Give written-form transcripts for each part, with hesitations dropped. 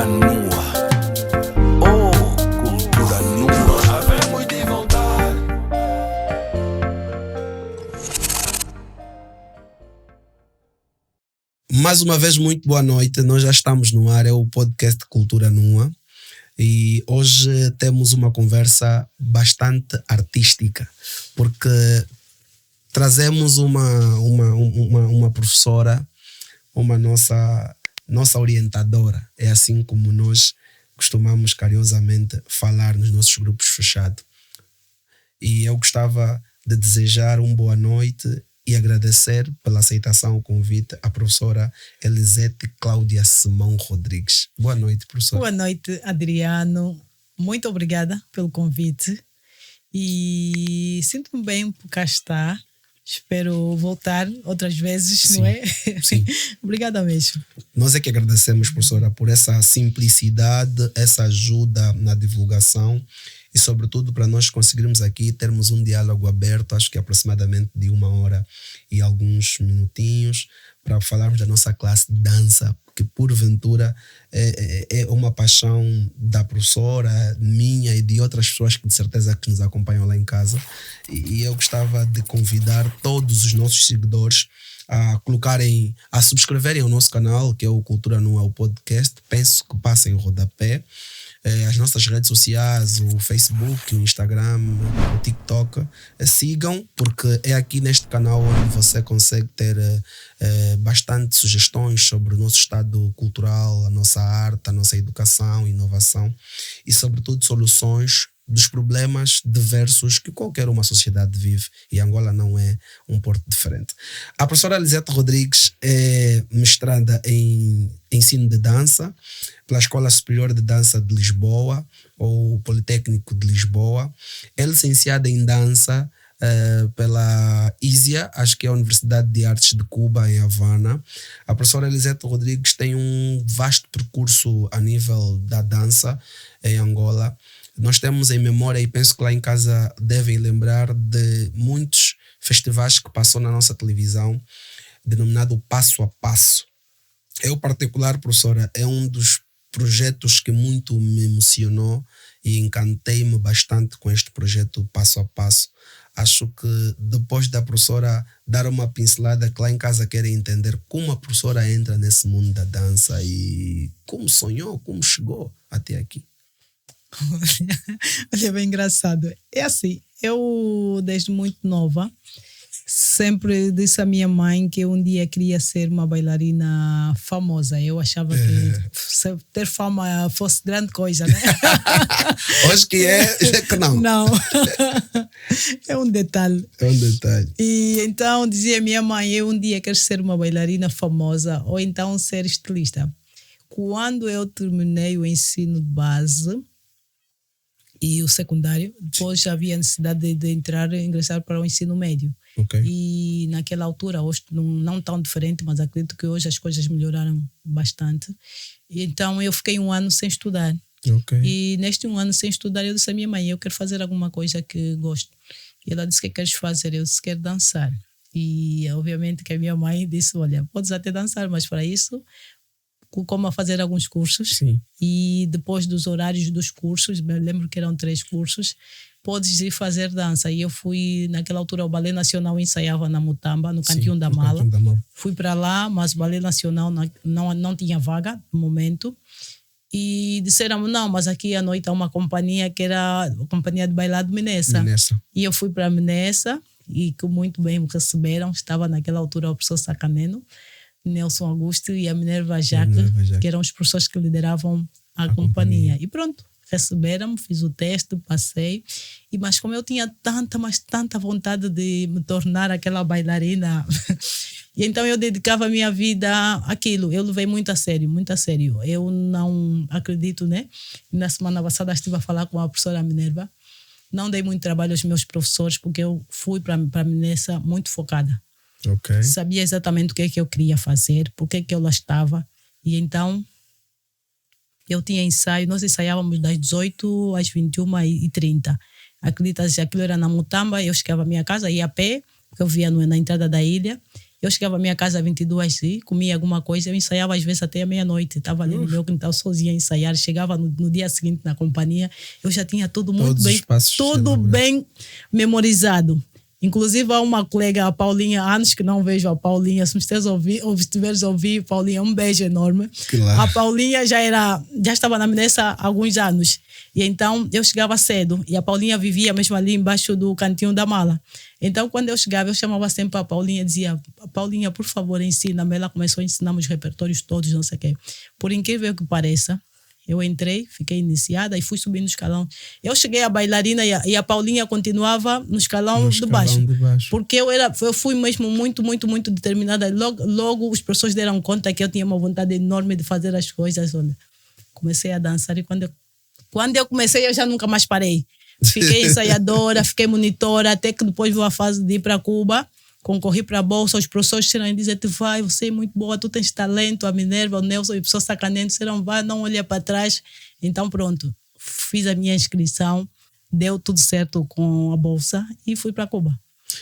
nua. Oh, cultura nua. Havemos de voltar. Mais uma vez, muito boa noite. Nós já estamos no ar, é o podcast Cultura Nua. E hoje temos uma conversa bastante artística, porque trazemos uma professora, uma nossa orientadora. É assim como nós costumamos carinhosamente falar nos nossos grupos fechados. E eu gostava de desejar uma boa noite e agradecer pela aceitação ao convite à professora Elisete Cláudia Simão Rodrigues. Boa noite, professora. Boa noite, Adriano. Muito obrigada pelo convite. E sinto-me bem por cá estar. Espero voltar outras vezes, sim, não é? Sim. Obrigada mesmo. Nós é que agradecemos, professora, por essa simplicidade, essa ajuda na divulgação e, sobretudo, para nós conseguirmos aqui termos um diálogo aberto, acho que aproximadamente de 1 hora e alguns minutinhos, para falarmos da nossa classe de dança, que porventura é uma paixão da professora, minha e de outras pessoas que de certeza que nos acompanham lá em casa. E eu gostava de convidar todos os nossos seguidores a subscreverem o nosso canal, que é o Cultura Nua, o podcast. Penso que passem o rodapé. As nossas redes sociais, o Facebook, o Instagram, o TikTok, sigam, porque é aqui neste canal onde você consegue ter bastante sugestões sobre o nosso estado cultural, a nossa arte, a nossa educação, inovação e, sobretudo, soluções dos problemas diversos que qualquer uma sociedade vive, e Angola não é um porto diferente. A professora Elisete Rodrigues é mestranda em ensino de dança pela Escola Superior de Dança de Lisboa, ou Politécnico de Lisboa. É licenciada em dança pela ISIA, acho que é a Universidade de Artes de Cuba, em Havana. A professora Elisete Rodrigues tem um vasto percurso a nível da dança em Angola. Nós temos em memória, e penso que lá em casa devem lembrar, de muitos festivais que passou na nossa televisão, denominado Passo a Passo. Eu, particular, professora, é um dos projetos que muito me emocionou e encantei-me bastante com este projeto Passo a Passo. Acho que depois da professora dar uma pincelada, que lá em casa querem entender como a professora entra nesse mundo da dança e como sonhou, como chegou até aqui. Olha, é bem engraçado. É assim, eu desde muito nova sempre disse à minha mãe que um dia queria ser uma bailarina famosa. Eu achava que ter fama fosse grande coisa, né? Hoje que é que não. Não. É um detalhe. É um detalhe. E então dizia a minha mãe, eu um dia quero ser uma bailarina famosa ou então ser estilista. Quando eu terminei o ensino de base e o secundário, depois já havia necessidade de ingressar para o ensino médio. Okay. E naquela altura, hoje não tão diferente, mas acredito que hoje as coisas melhoraram bastante. E então eu fiquei 1 ano sem estudar. Okay. E neste 1 ano sem estudar, eu disse à minha mãe, eu quero fazer alguma coisa que gosto. E ela disse, o que queres fazer? Eu disse, quero dançar. E obviamente que a minha mãe disse, olha, podes até dançar, mas para isso como a fazer alguns cursos. Sim. E depois dos horários dos cursos, me lembro que eram 3 cursos, podes ir fazer dança. E eu fui, naquela altura, o Ballet Nacional ensaiava na Mutamba, no Cantinho da Mala. Fui para lá, mas o Ballet Nacional não tinha vaga no momento. E disseram, não, mas aqui à noite há uma companhia que era a Companhia de Bailado Minessa. E eu fui para Minessa e que muito bem me receberam. Estava naquela altura o professor Sacaneno, Nelson Augusto e a Minerva Jaque, que eram os professores que lideravam a companhia. E pronto, receberam-me, fiz o teste, passei. Mas como eu tinha tanta vontade de me tornar aquela bailarina, e então eu dedicava a minha vida àquilo. Eu levei muito a sério, muito a sério. Eu não acredito, né? Na semana passada estive a falar com a professora Minerva. Não dei muito trabalho aos meus professores, porque eu fui para a Minessa muito focada. Okay. Sabia exatamente o que é que eu queria fazer, por que eu lá estava. E então eu tinha ensaio, nós ensaiávamos das 18 às 21h30. Acredita, se aquilo era na Mutamba, eu chegava à minha casa, ia a pé, porque eu via na entrada da ilha. Eu chegava à minha casa às 22 e comia alguma coisa, eu ensaiava às vezes até a meia-noite. Estava ali no meu quintal sozinha a ensaiar. Chegava no dia seguinte na companhia, eu já tinha tudo muito bem, tudo bem memorizado. Inclusive, há uma colega, a Paulinha, há anos que não vejo a Paulinha. Se me estiveres a ouvir, Paulinha, um beijo enorme. Claro. A Paulinha já estava na Mineça há alguns anos. E então, eu chegava cedo. E a Paulinha vivia mesmo ali embaixo do cantinho da mala. Então, quando eu chegava, eu chamava sempre a Paulinha e dizia: Paulinha, por favor, ensina-me. Ela começou a ensinar os repertórios todos, não sei o quê. Por incrível que pareça, eu entrei, fiquei iniciada e fui subindo o escalão. Eu cheguei a bailarina e a Paulinha continuava no escalão de baixo. Porque eu fui mesmo muito, muito, muito determinada. Logo os professores deram conta que eu tinha uma vontade enorme de fazer as coisas. Olha, comecei a dançar e quando eu comecei, eu já nunca mais parei. Fiquei ensaiadora, fiquei monitora, até que depois veio a fase de ir para Cuba. Concorri para a bolsa, os professores disseram, vai, você é muito boa, tu tens talento, a Minerva, o Nelson e a pessoa sacaneando, disseram, vai, não olha para trás. Então pronto, fiz a minha inscrição, deu tudo certo com a bolsa e fui para Cuba.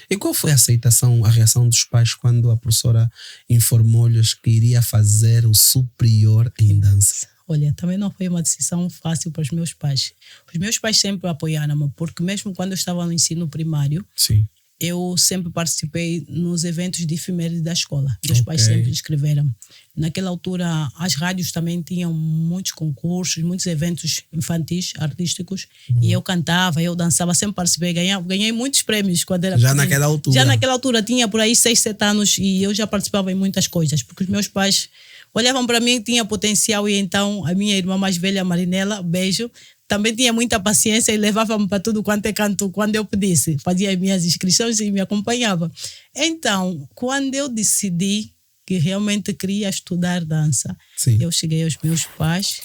E qual foi a reação dos pais quando a professora informou-lhes que iria fazer o superior em dança? Olha, também não foi uma decisão fácil para os meus pais. Os meus pais sempre apoiaram-me, porque mesmo quando eu estava no ensino primário, sim, eu sempre participei nos eventos de efeméride da escola. Meus pais sempre escreveram. Naquela altura, as rádios também tinham muitos concursos, muitos eventos infantis, artísticos. E eu cantava, eu dançava, sempre participei. Ganhei muitos prêmios quando era pequena. Naquela altura? Já naquela altura, tinha por aí 6, 7 anos e eu já participava em muitas coisas. Porque os meus pais olhavam para mim, tinha potencial. E então, a minha irmã mais velha, Marinela, beijo, também tinha muita paciência e levava-me para tudo quanto é canto, quando eu pedisse. Fazia as minhas inscrições e me acompanhava. Então, quando eu decidi que realmente queria estudar dança, sim, eu cheguei aos meus pais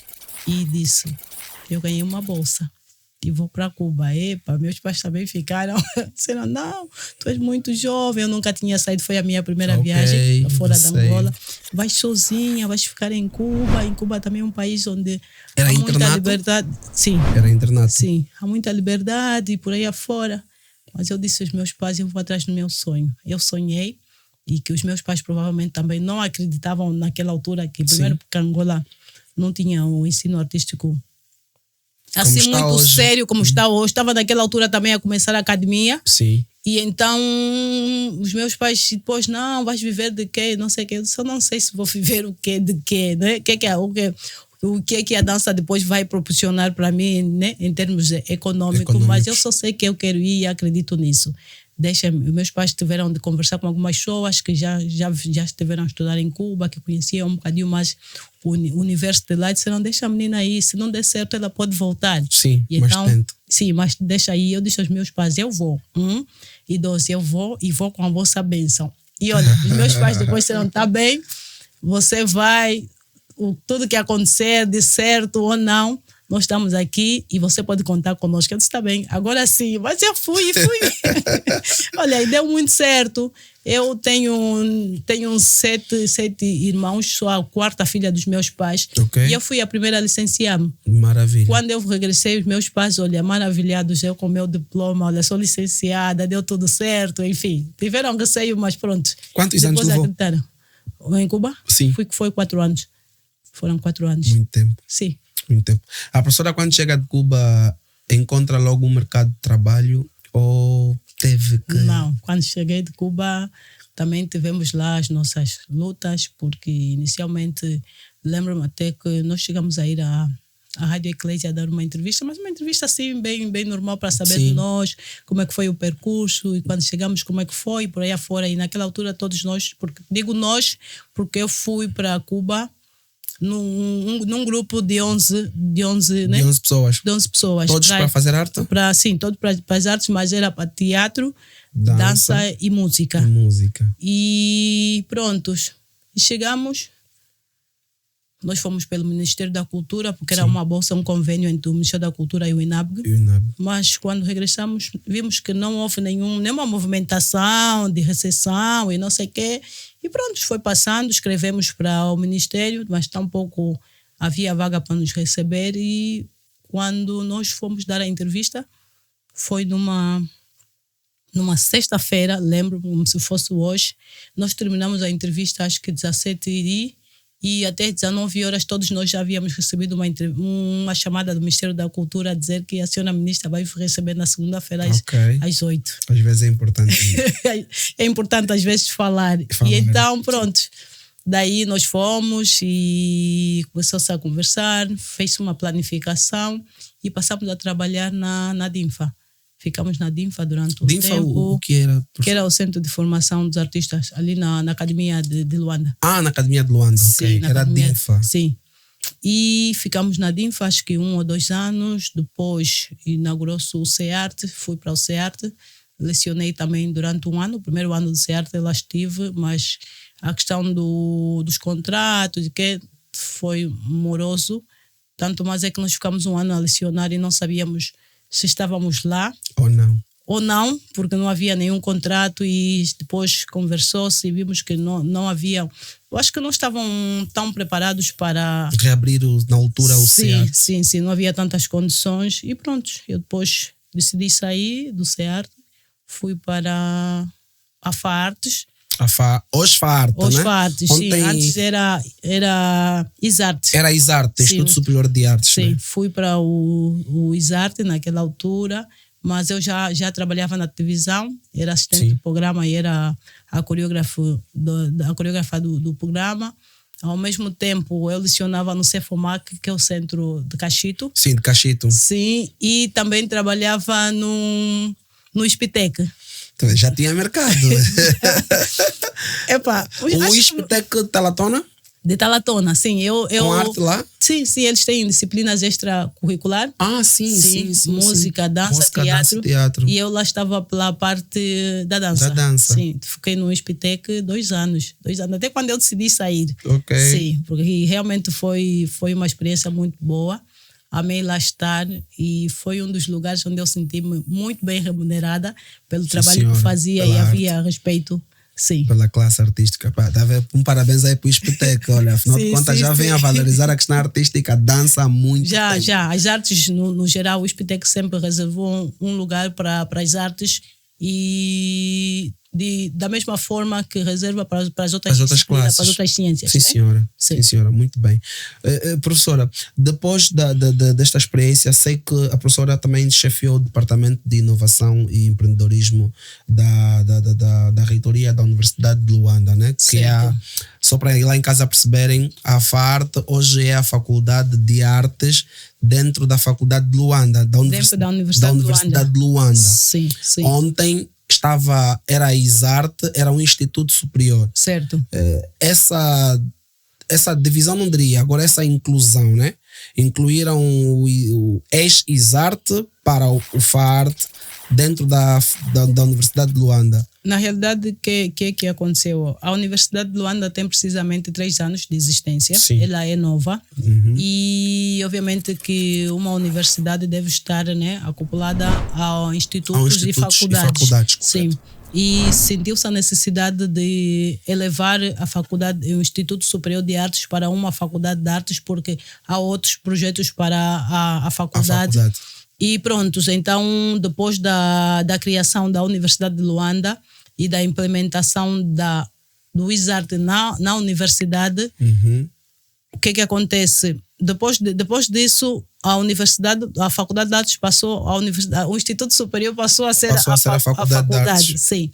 e disse, eu ganhei uma bolsa e vou para Cuba. Epa, meus pais também ficaram, disseram, não, tu és muito jovem, eu nunca tinha saído, foi a minha primeira viagem fora da Angola. Vais sozinha, vais ficar em Cuba. Em Cuba também é um país onde era há internato? muita liberdade. Sim. Era internato? Sim, há muita liberdade por aí afora. Mas eu disse aos meus pais, eu vou atrás do meu sonho. Eu sonhei, e que os meus pais provavelmente também não acreditavam naquela altura, que primeiro porque Angola não tinha um ensino artístico assim muito hoje, sério como está hoje. Estava naquela altura também a começar a academia. Sim. E então os meus pais depois, não, vais viver de quê? Não sei o quê. Eu disse, eu não sei se vou viver o quê, de quê, né? O que a dança depois vai proporcionar para mim, né? Em termos econômicos. Mas eu só sei que eu quero ir e acredito nisso. Meus pais tiveram de conversar com algumas pessoas que já estiveram a estudar em Cuba, que conheciam um bocadinho mais o universo de lá, e disseram, deixa a menina aí, se não der certo ela pode voltar. Sim, e mas então, tento. Sim, mas deixa aí. Eu disse aos meus pais, eu vou. 1 e 2, eu vou e vou com a vossa bênção. E olha, os meus pais depois disseram, tá bem, você vai, tudo que acontecer, de certo ou não, nós estamos aqui e você pode contar conosco. Eu disse, está bem, agora sim. Mas eu fui. Olha, e deu muito certo. Eu tenho 7 irmãos, sou a 4ª filha dos meus pais. E eu fui a primeira a licenciar-me. Maravilha. Quando eu regressei, os meus pais, olha, maravilhados, eu com o meu diploma, olha, sou licenciada, deu tudo certo, enfim. Tiveram receio, mas pronto. Quantos anos levou? Acreditaram. Em Cuba? Sim. Foi 4 anos. Foram 4 anos. Muito tempo. Sim. Muito tempo. A professora, quando chega de Cuba, encontra logo um mercado de trabalho ou teve que... Não, quando cheguei de Cuba também tivemos lá as nossas lutas, porque inicialmente lembro-me até que nós chegamos a ir à Rádio Eclésia a dar uma entrevista, mas uma entrevista assim bem normal para saber de nós, como é que foi o percurso e quando chegamos como é que foi, por aí afora. E naquela altura todos nós, digo nós, porque eu fui para Cuba num grupo de 11 né? 11 pessoas. De 11 pessoas. Todos para fazer arte? Sim, todos para as artes, mas era para teatro, dança e música. E prontos. E chegamos, nós fomos pelo Ministério da Cultura, porque era uma bolsa, um convênio entre o Ministério da Cultura e o INAB. Mas quando regressamos, vimos que não houve nenhuma movimentação de recessão e não sei o quê. E pronto, foi passando, escrevemos para o Ministério, mas tampouco havia vaga para nos receber. E quando nós fomos dar a entrevista, foi numa numa sexta-feira, lembro como se fosse hoje, nós terminamos a entrevista acho que 17h e até 19 horas todos nós já havíamos recebido uma chamada do Ministério da Cultura a dizer que a senhora ministra vai receber na segunda-feira às 8. Às vezes é importante. É importante às vezes falar. E então, pronto. Daí nós fomos e começou-se a conversar, fez uma planificação e passamos a trabalhar na DINFA. Ficamos na DINFA durante um tempo. O que era? Que era o Centro de Formação dos Artistas, ali na Academia de Luanda. Na Academia de Luanda, sim, era a DINFA. Sim. E ficamos na DINFA acho que 1 ou 2 anos. Depois inaugurou-se o CEARTE, fui para o CEARTE. Lecionei também durante um ano. O primeiro ano do CEARTE eu lá estive, mas a questão dos contratos que foi moroso. Tanto mais é que nós ficamos um ano a lecionar e não sabíamos se estávamos lá ou não, porque não havia nenhum contrato e depois conversou-se e vimos que não havia. Eu acho que não estavam tão preparados para reabrir na altura o CEARTE. Sim, não havia tantas condições e pronto, eu depois decidi sair do CEARTE, fui para a FAARTES. Os FAARTES, sim. Antes era ISARTE. Era ISARTE, Instituto Superior de Artes. Sim, né? fui para o ISARTE naquela altura, mas eu já trabalhava na televisão, era assistente do programa e era a coreógrafa do programa. Ao mesmo tempo, eu lecionava no CEFOMAC, que é o centro de Cachito. Sim, de Cachito. Sim, e também trabalhava no Ispitec. Já tinha mercado. O Ispitec Talatona? De Talatona, sim. Com arte lá? Sim, eles têm disciplinas extracurricular. Sim. Música, dança, teatro. E eu lá estava pela parte da dança. Sim, fiquei no Ispitec 2 anos. Até quando eu decidi sair. Sim, porque realmente foi uma experiência muito boa. Amei lá estar e foi um dos lugares onde eu senti-me muito bem remunerada pelo trabalho que fazia e havia respeito. Sim. Pela classe artística. Parabéns aí para o Ispitec. Olha, afinal de contas já vem a valorizar a questão artística, dança muito. Já. As artes, no geral, o Ispitec sempre reservou um lugar para as artes e da mesma forma que reserva para as outras classes, para as outras ciências. Sim, senhora, muito bem. Professora, depois desta experiência, sei que a professora também chefiou o Departamento de Inovação e Empreendedorismo da Reitoria da Universidade de Luanda, né? Que é só para ir lá em casa perceberem, a FAARTE hoje é a Faculdade de Artes dentro da Faculdade de Luanda, da Universidade de Luanda. Sim. Ontem era a ISARTE, era um instituto superior. Certo. Essa divisão não diria, agora essa inclusão, né? Incluíram o ex-ISARTE para o FAARTE dentro da Universidade de Luanda. Na realidade, o que aconteceu? A Universidade de Luanda tem precisamente 3 anos de existência. Sim. Ela é nova. E, obviamente, que uma universidade deve estar, né, acoplada a institutos e faculdades. Sim. E sentiu-se a necessidade de elevar a faculdade, o Instituto Superior de Artes para uma faculdade de artes, porque há outros projetos para a faculdade. E pronto, então depois da criação da Universidade de Luanda e da implementação do ISARTE na universidade, o que acontece? Depois disso, a Faculdade de Artes passou, o Instituto Superior passou a ser a Faculdade de Artes. Sim.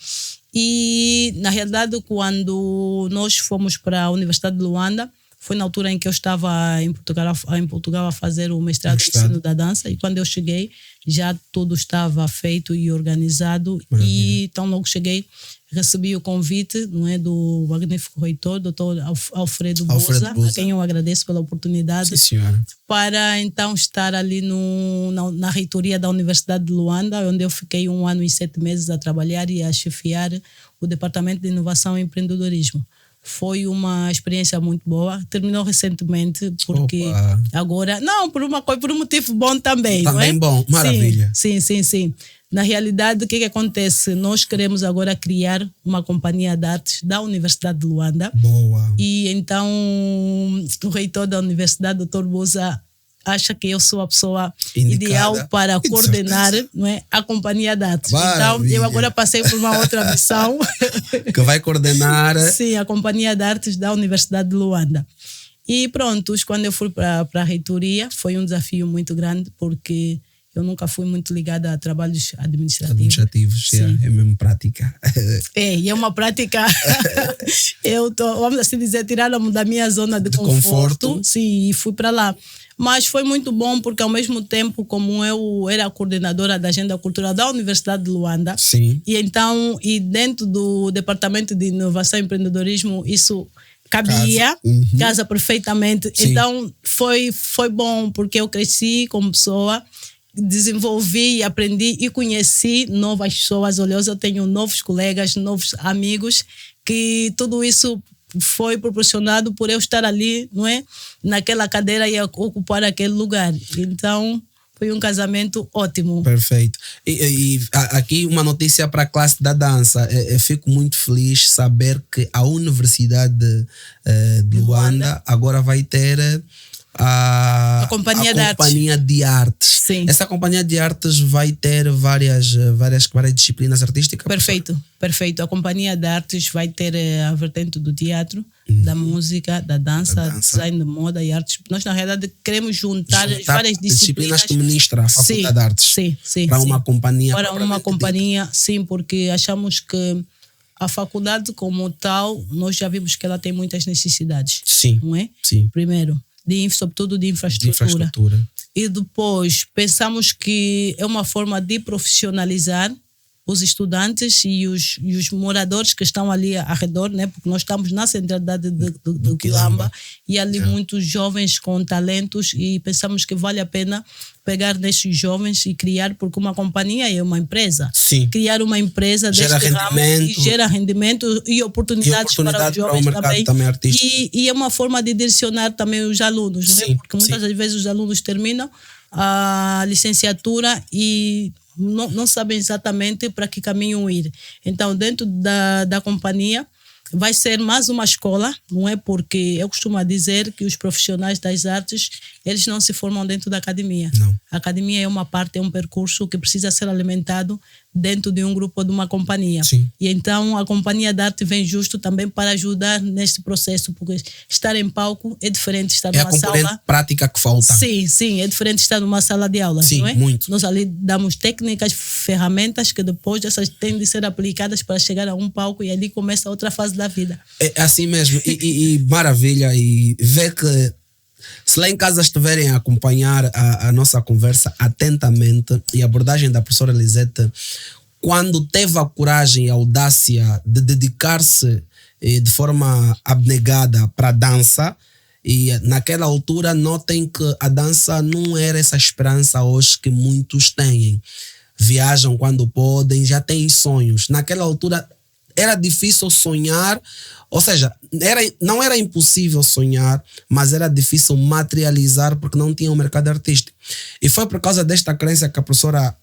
E, na realidade, quando nós fomos para a Universidade de Luanda, foi na altura em que eu estava em Portugal a fazer o mestrado em ensino da dança, e quando eu cheguei já tudo estava feito e organizado. Maravilha. E tão logo cheguei, recebi o convite, não é, do magnífico reitor, Dr. Alfredo Boza, a quem eu agradeço pela oportunidade. Sim, senhora. Para então estar ali na reitoria da Universidade de Luanda, onde eu fiquei 1 ano e 7 meses a trabalhar e a chefiar o Departamento de Inovação e Empreendedorismo. Foi uma experiência muito boa. Terminou recentemente, porque agora... Não, por um motivo bom também. Também não é? Bom, maravilha. Sim. Na realidade, o que acontece? Nós queremos agora criar uma companhia de artes da Universidade de Luanda. Boa. E então o reitor da universidade, Dr. Boza, acha que eu sou a pessoa indicada, ideal para coordenar, não é, a Companhia de Artes. Então, eu agora passei por uma outra missão. Que vai coordenar... Sim, a Companhia de Artes da Universidade de Luanda. E pronto, quando eu fui para a reitoria, foi um desafio muito grande, porque eu nunca fui muito ligada a trabalhos administrativos. Sim. É mesmo prática. E é uma prática. Vamos assim dizer, tiraram-me da minha zona de conforto. Sim, e fui para lá. Mas foi muito bom, porque ao mesmo tempo, como eu era a coordenadora da agenda cultural da Universidade de Luanda, sim, e dentro do Departamento de Inovação e Empreendedorismo, isso cabia, casa perfeitamente. Sim. Então foi bom, porque eu cresci como pessoa, desenvolvi, aprendi e conheci novas pessoas. Olha, eu tenho novos colegas, novos amigos, que tudo isso foi proporcionado por eu estar ali, não é, naquela cadeira e ocupar aquele lugar. Então foi um casamento ótimo. Perfeito. E aqui uma notícia para a classe da dança. Eu fico muito feliz saber que a Universidade de Luanda agora vai ter a Companhia de Artes. Sim. Essa Companhia de Artes vai ter várias disciplinas artísticas? Perfeito. A Companhia de Artes vai ter a vertente do teatro, da música, da dança, design de moda e artes. Nós, na realidade, queremos juntar várias disciplinas que ministra a Faculdade de Artes. Sim. Para uma companhia. Para uma companhia, sim, porque achamos que a faculdade como tal, nós já vimos que ela tem muitas necessidades. Sim. Não é? Sim. Primeiro, sobretudo de infraestrutura. E depois pensamos que é uma forma de profissionalizar os estudantes e os moradores que estão ali ao redor, né? Porque nós estamos na centralidade do Quilamba, e ali muitos jovens com talentos, e pensamos que vale a pena pegar nesses jovens e criar, porque uma companhia é uma empresa. Sim. Criar uma empresa deste ramo e gera rendimento e oportunidades para os jovens também e é uma forma de direcionar também os alunos, sim, né? Porque muitas das vezes os alunos terminam a licenciatura e não sabem exatamente para que caminho ir. Então, dentro da companhia, vai ser mais uma escola, não é? Porque eu costumo dizer que os profissionais das artes, eles não se formam dentro da academia. Não. A academia é uma parte, é um percurso que precisa ser alimentado dentro de um grupo ou de uma companhia. Sim. E então a Companhia de Arte vem justo também para ajudar neste processo, porque estar em palco é diferente de estar numa sala. É a componente prática que falta. Sim, é diferente de estar numa sala de aulas, sim, não é? Muito. Nós ali damos técnicas, ferramentas que depois essas têm de ser aplicadas para chegar a um palco, e ali começa outra fase da vida. É assim mesmo, e maravilha, e ver que se lá em casa estiverem a acompanhar a nossa conversa atentamente, e a abordagem da professora Lisete, quando teve a coragem e a audácia de dedicar-se de forma abnegada para a dança, e naquela altura notem que a dança não era essa esperança hoje que muitos têm. Viajam quando podem, já têm sonhos. Naquela altura era difícil sonhar, ou seja, não era impossível sonhar, mas era difícil materializar porque não tinha um mercado artístico. E foi por causa desta crença que a professora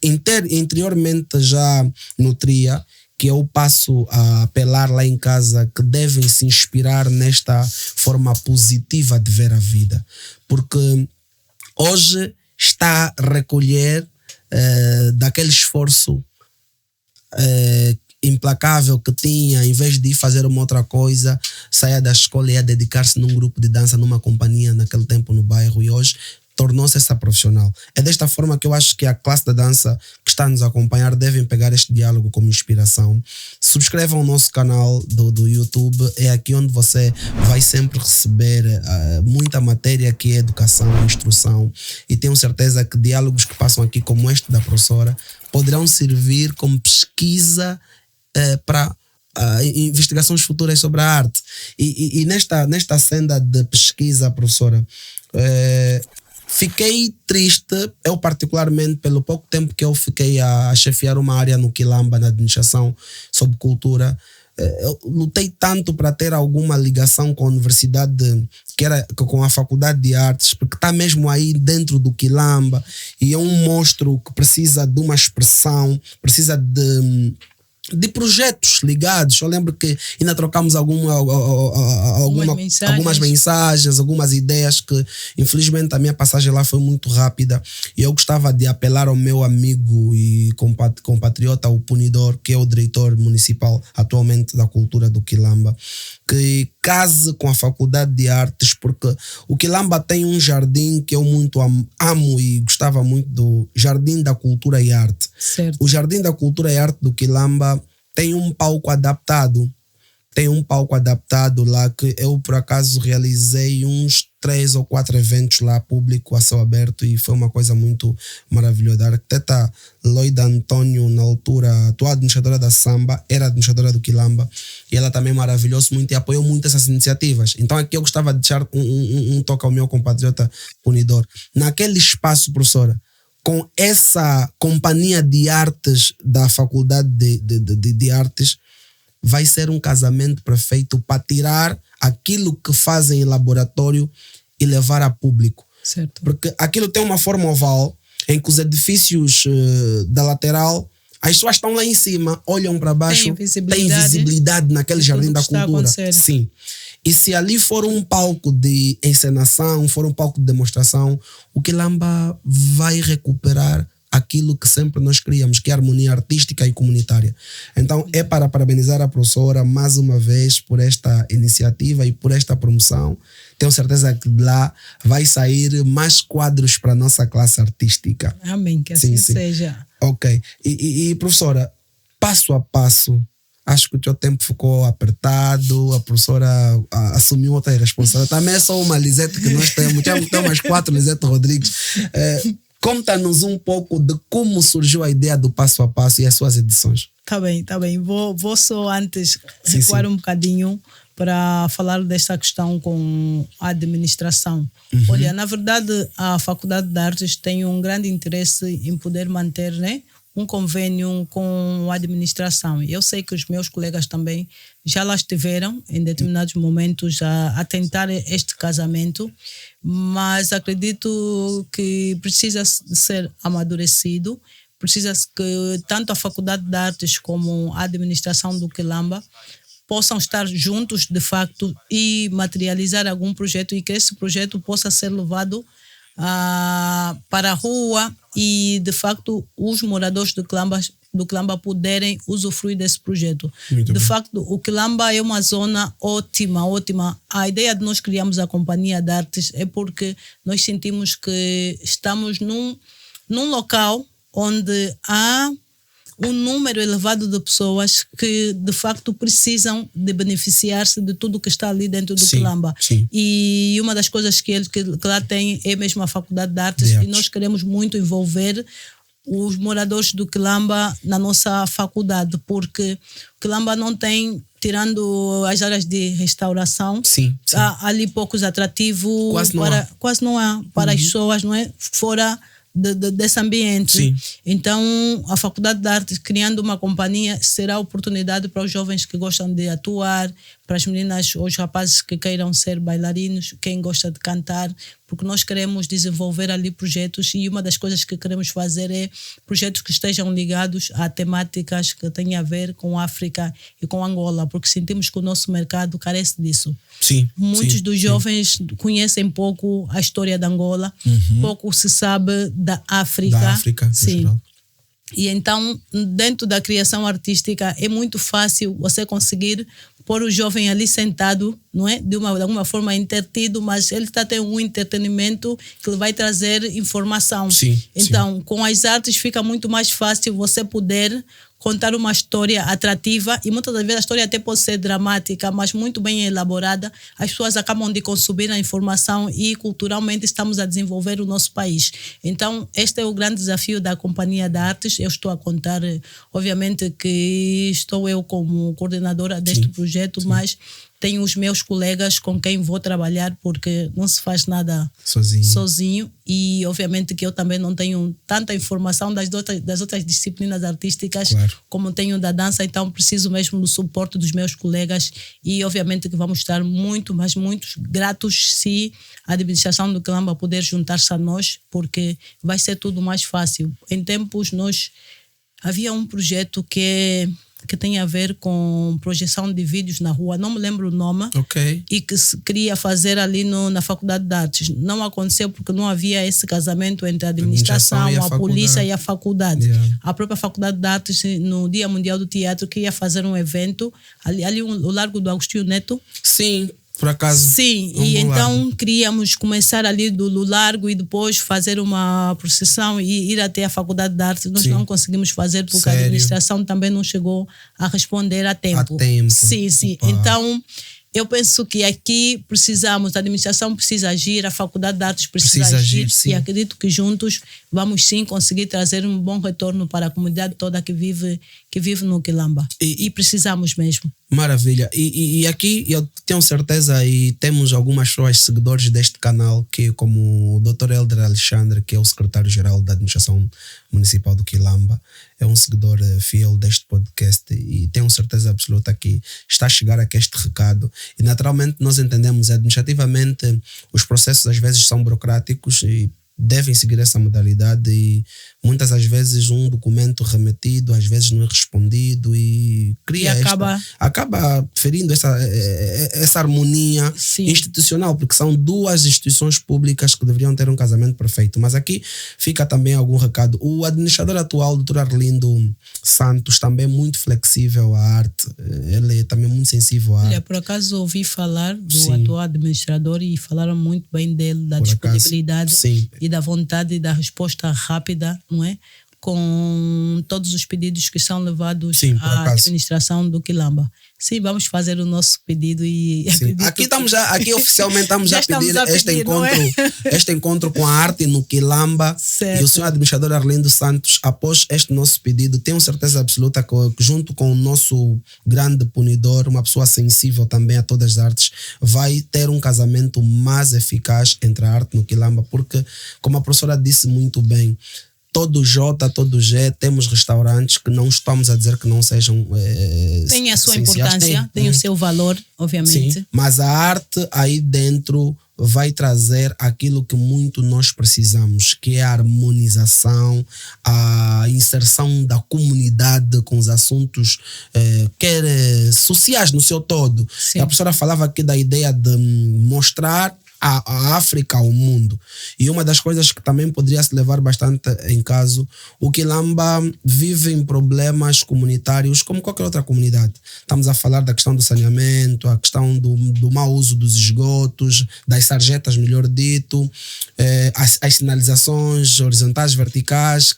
interiormente já nutria, que eu passo a apelar lá em casa, que devem se inspirar nesta forma positiva de ver a vida. Porque hoje está a recolher daquele esforço implacável que tinha, em vez de ir fazer uma outra coisa, saia da escola e ia dedicar-se num grupo de dança, numa companhia naquele tempo no bairro, e hoje tornou-se essa profissional. É desta forma que eu acho que a classe da dança que está a nos acompanhar devem pegar este diálogo como inspiração. Subscrevam o nosso canal do YouTube, é aqui onde você vai sempre receber muita matéria que é educação, instrução, e tenho certeza que diálogos que passam aqui como este da professora poderão servir como pesquisa para investigações futuras sobre a arte. E nesta senda de pesquisa, professora, fiquei triste, eu particularmente, pelo pouco tempo que eu fiquei a chefiar uma área no Quilamba, na administração sobre cultura. Eu lutei tanto para ter alguma ligação com a universidade, com a Faculdade de Artes, porque está mesmo aí dentro do Quilamba, e é um monstro que precisa de uma expressão, precisa de de projetos ligados. Eu lembro que ainda trocamos algumas mensagens, algumas ideias, que infelizmente a minha passagem lá foi muito rápida, e eu gostava de apelar ao meu amigo e compatriota, o Punidor, que é o diretor municipal atualmente da cultura do Quilamba, que case com a Faculdade de Artes, porque o Quilamba tem um jardim que eu muito amo e gostava muito, do Jardim da Cultura e Arte. Certo. O Jardim da Cultura e Arte do Quilamba tem um palco adaptado. Lá, que eu por acaso realizei uns 3 ou 4 eventos lá, público, a céu aberto, e foi uma coisa muito maravilhosa. A arquiteta Loida Antônio, na altura, atual administradora da Samba, era administradora do Quilamba, e ela também maravilhou-se muito e apoiou muito essas iniciativas. Então aqui eu gostava de deixar um toque ao meu compatriota Punidor. Naquele espaço, professora, com essa companhia de artes da Faculdade de Artes, vai ser um casamento perfeito para tirar aquilo que fazem em laboratório e levar a público. Certo. Porque aquilo tem uma forma oval, em que os edifícios da lateral, as pessoas estão lá em cima, olham para baixo, tem visibilidade naquele jardim da cultura. Sim. E se ali for um palco de encenação, for um palco de demonstração, o Quilamba vai recuperar aquilo que sempre nós queríamos, que é a harmonia artística e comunitária. Então é para parabenizar a professora mais uma vez por esta iniciativa e por esta promoção. Tenho certeza que de lá vai sair mais quadros para a nossa classe artística. Amém, que assim seja. Ok. E professora, passo a passo, acho que o teu tempo ficou apertado, a professora assumiu outra responsabilidade. Também é só uma Lisete que nós temos, temos umas 4 Lisete Rodrigues. Conta-nos um pouco de como surgiu a ideia do Passo a Passo e as suas edições. Tá bem. Vou só antes recuar um bocadinho para falar desta questão com a administração. Olha, na verdade, a Faculdade de Artes tem um grande interesse em poder manter, né, um convênio com a administração. Eu sei que os meus colegas também já lá estiveram em determinados momentos a tentar este casamento, mas acredito que precisa ser amadurecido, precisa que tanto a Faculdade de Artes como a administração do Quilamba possam estar juntos de facto e materializar algum projeto, e que esse projeto possa ser levado para a rua e de facto os moradores do Quilamba poderem usufruir desse projeto. Muito de bem. Facto, o Quilamba é uma zona ótima. A ideia de nós criarmos a Companhia de Artes é porque nós sentimos que estamos num local onde há um número elevado de pessoas que de facto precisam de beneficiar-se de tudo que está ali dentro do Quilamba. E uma das coisas que lá tem é mesmo a Faculdade de Artes, e nós queremos muito envolver os moradores do Quilamba na nossa faculdade, porque o Quilamba não tem, tirando as áreas de restauração, há ali poucos atrativos, quase não há para as pessoas, não é? Fora desse ambiente. Então a Faculdade de Artes, criando uma companhia, será oportunidade para os jovens que gostam de atuar, para as meninas ou os rapazes que queiram ser bailarinos, quem gosta de cantar, porque nós queremos desenvolver ali projetos, e uma das coisas que queremos fazer é projetos que estejam ligados a temáticas que têm a ver com a África e com Angola, porque sentimos que o nosso mercado carece disso. Muitos dos jovens conhecem pouco a história de Angola, pouco se sabe da África. E então, dentro da criação artística, é muito fácil você conseguir pôr o jovem ali sentado, não é? De alguma forma entretido, mas ele está tendo um entretenimento que vai trazer informação. Então, com as artes fica muito mais fácil você poder contar uma história atrativa, e muitas das vezes a história até pode ser dramática, mas muito bem elaborada. As pessoas acabam de consumir a informação e culturalmente estamos a desenvolver o nosso país. Então este é o grande desafio da Companhia de Artes. Eu estou a contar, obviamente que estou eu como coordenadora deste projeto, mas tenho os meus colegas com quem vou trabalhar, porque não se faz nada sozinho, e obviamente que eu também não tenho tanta informação das outras disciplinas artísticas como tenho da dança, então preciso mesmo do suporte dos meus colegas, e obviamente que vamos estar muito gratos se a administração do Quilamba puder juntar-se a nós, porque vai ser tudo mais fácil. Em tempos havia um projeto que que tem a ver com projeção de vídeos na rua, não me lembro o nome, e que se queria fazer ali na Faculdade de Artes. Não aconteceu porque não havia esse casamento entre a administração, a polícia e a faculdade. A própria Faculdade de Artes, no Dia Mundial do Teatro, queria fazer um evento ali o Largo do Agostinho Neto. Sim. Por acaso. Sim, e então queríamos começar ali do Largo e depois fazer uma procissão e ir até a Faculdade de Arte. Nós não conseguimos fazer porque a administração também não chegou a responder a tempo. Sim. Opa. Então, eu penso que aqui precisamos, a administração precisa agir, a Faculdade de Artes precisa agir e acredito que juntos vamos sim conseguir trazer um bom retorno para a comunidade toda que vive no Quilamba. E precisamos mesmo. Maravilha. E aqui eu tenho certeza e temos algumas pessoas seguidores deste canal que, como o Dr. Helder Alexandre, que é o secretário-geral da Administração Municipal do Quilamba, é um seguidor fiel deste podcast e tenho certeza absoluta que está a chegar aqui este recado. E naturalmente nós entendemos administrativamente os processos às vezes são burocráticos e devem seguir essa modalidade e muitas das vezes um documento remetido às vezes não é respondido e acaba ferindo essa harmonia institucional, porque são duas instituições públicas que deveriam ter um casamento perfeito. Mas aqui fica também algum recado. O administrador atual, o Dr. Arlindo Santos, também é muito flexível à arte, ele é também muito sensível à arte. Por acaso ouvi falar do atual administrador e falaram muito bem dele, da disponibilidade e da vontade e da resposta rápida, não é? Com todos os pedidos que são levados à administração do Quilamba. Sim, vamos fazer o nosso pedido e aqui oficialmente estamos a pedir este encontro com a arte no Quilamba. E o senhor administrador Arlindo Santos, após este nosso pedido, tenho certeza absoluta que junto com o nosso grande punidor, uma pessoa sensível também a todas as artes, vai ter um casamento mais eficaz entre a arte no Quilamba, porque, como a professora disse muito bem, todo J, todo G, temos restaurantes que não estamos a dizer que não sejam tem a sua importância, tem o seu valor, obviamente. Sim, mas a arte aí dentro vai trazer aquilo que muito nós precisamos, que é a harmonização, a inserção da comunidade com os assuntos sociais no seu todo. A professora falava aqui da ideia de mostrar a África ao mundo. E uma das coisas que também poderia se levar bastante em caso, o Quilamba vive em problemas comunitários como qualquer outra comunidade. Estamos a falar da questão do saneamento, a questão do mau uso dos esgotos, das sarjetas, melhor dito, as sinalizações horizontais, verticais,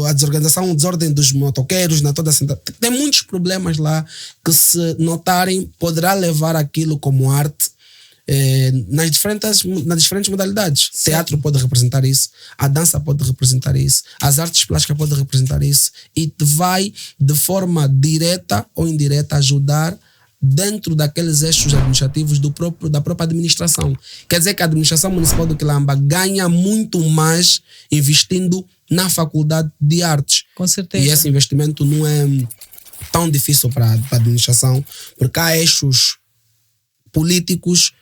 a desorganização, desordem dos motoqueiros na toda a cidade. Tem muitos problemas lá que, se notarem, poderá levar aquilo como arte nas diferentes modalidades. Sim. Teatro pode representar isso, a dança pode representar isso, as artes plásticas podem representar isso, e vai de forma direta ou indireta ajudar dentro daqueles eixos administrativos da própria administração. Quer dizer que a administração municipal do Quilamba ganha muito mais investindo na Faculdade de Artes. Com certeza. E esse investimento não é tão difícil para a administração, porque há eixos políticos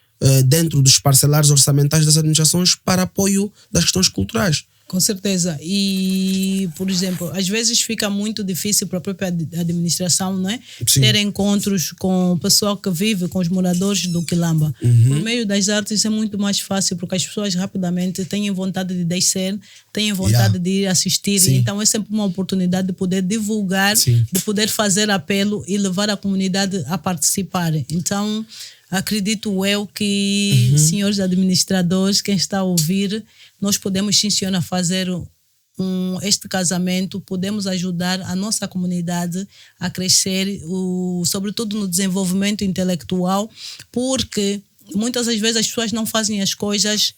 dentro dos parcelares orçamentais das administrações para apoio das questões culturais. Com certeza. E, por exemplo, às vezes fica muito difícil para a própria administração, não é? Ter encontros com o pessoal que vive, com os moradores do Quilamba. Por meio das artes é muito mais fácil, porque as pessoas rapidamente têm vontade de descer, têm vontade de ir assistir. E então é sempre uma oportunidade de poder divulgar, de poder fazer apelo e levar a comunidade a participar. Então, acredito eu que, senhores administradores, quem está a ouvir, nós podemos, sim, senhora, fazer este casamento, podemos ajudar a nossa comunidade a crescer, sobretudo no desenvolvimento intelectual, porque muitas das vezes as pessoas não fazem as coisas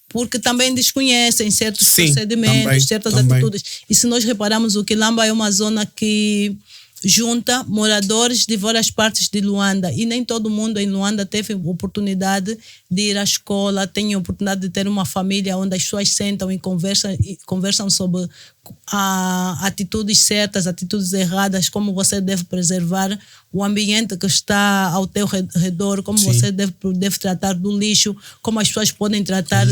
porque também desconhecem certos procedimentos, certas atitudes. E se nós repararmos, o Quilamba é uma zona que junta moradores de várias partes de Luanda, e nem todo mundo em Luanda teve oportunidade de ir à escola, tem a oportunidade de ter uma família onde as pessoas sentam e conversam sobre atitudes certas, atitudes erradas, como você deve preservar o ambiente que está ao teu redor, como você deve tratar do lixo, como as pessoas podem tratar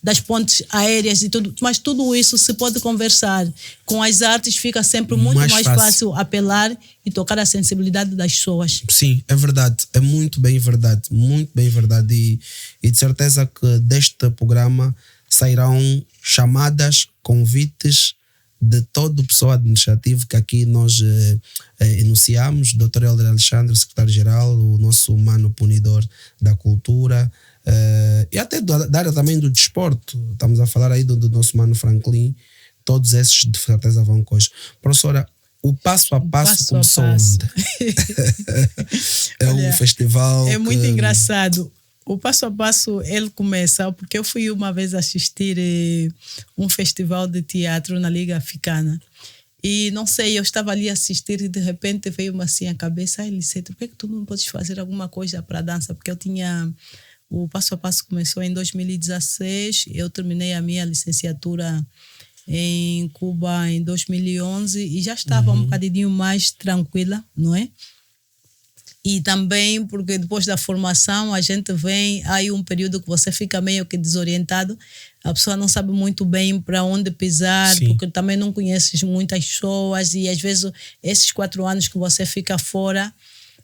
das pontes aéreas e tudo. Mas tudo isso se pode conversar. Com as artes fica sempre muito mais fácil apelar e tocar a sensibilidade das pessoas. Sim, é verdade. É muito bem verdade. Muito bem verdade. E de certeza que deste programa sairão chamadas, convites de todo o pessoal administrativo que aqui nós enunciamos, Dr. Helder Alexandre, secretário-geral, o nosso mano punidor da cultura, e até da área também do desporto. Estamos a falar aí do nosso mano Franklin. Todos esses de certeza vão coisa. Professora, o Passo a Passo começou onde? Olha, um festival. É muito engraçado. O Passo a Passo, ele começa porque eu fui uma vez assistir um festival de teatro na Liga Africana. E não sei, eu estava ali a assistir e de repente veio-me assim a cabeça: Lisete, por que tu não podes fazer alguma coisa para dança? Porque o Passo a Passo começou em 2016, eu terminei a minha licenciatura em Cuba em 2011 e já estava um bocadinho mais tranquila, não é? E também porque depois da formação a gente vem, aí um período que você fica meio que desorientado, a pessoa não sabe muito bem para onde pisar, porque também não conheces muitas pessoas e às vezes esses 4 anos que você fica fora,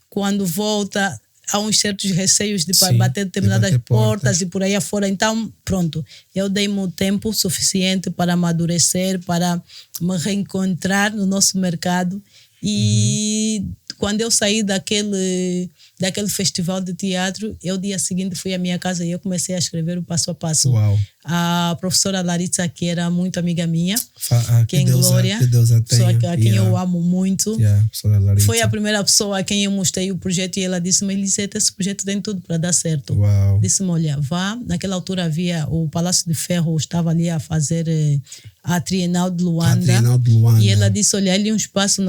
quando volta há uns certos receios de bater determinadas portas e por aí afora. Então, pronto, eu dei-me o tempo suficiente para amadurecer, para me reencontrar no nosso mercado. E quando eu saí daquele festival de teatro, eu dia seguinte fui à minha casa e eu comecei a escrever o Passo a Passo. Uau. A professora Laritza, que era muito amiga minha, que em Deus Glória, pessoa a quem eu amo muito, foi a primeira pessoa a quem eu mostrei o projeto e ela disse-me: Lisete, esse projeto tem tudo para dar certo. Disse-me: olha, vá. Naquela altura havia o Palácio de Ferro, estava ali a fazer a Trienal de Luanda. E ela disse: olha, ali um espaço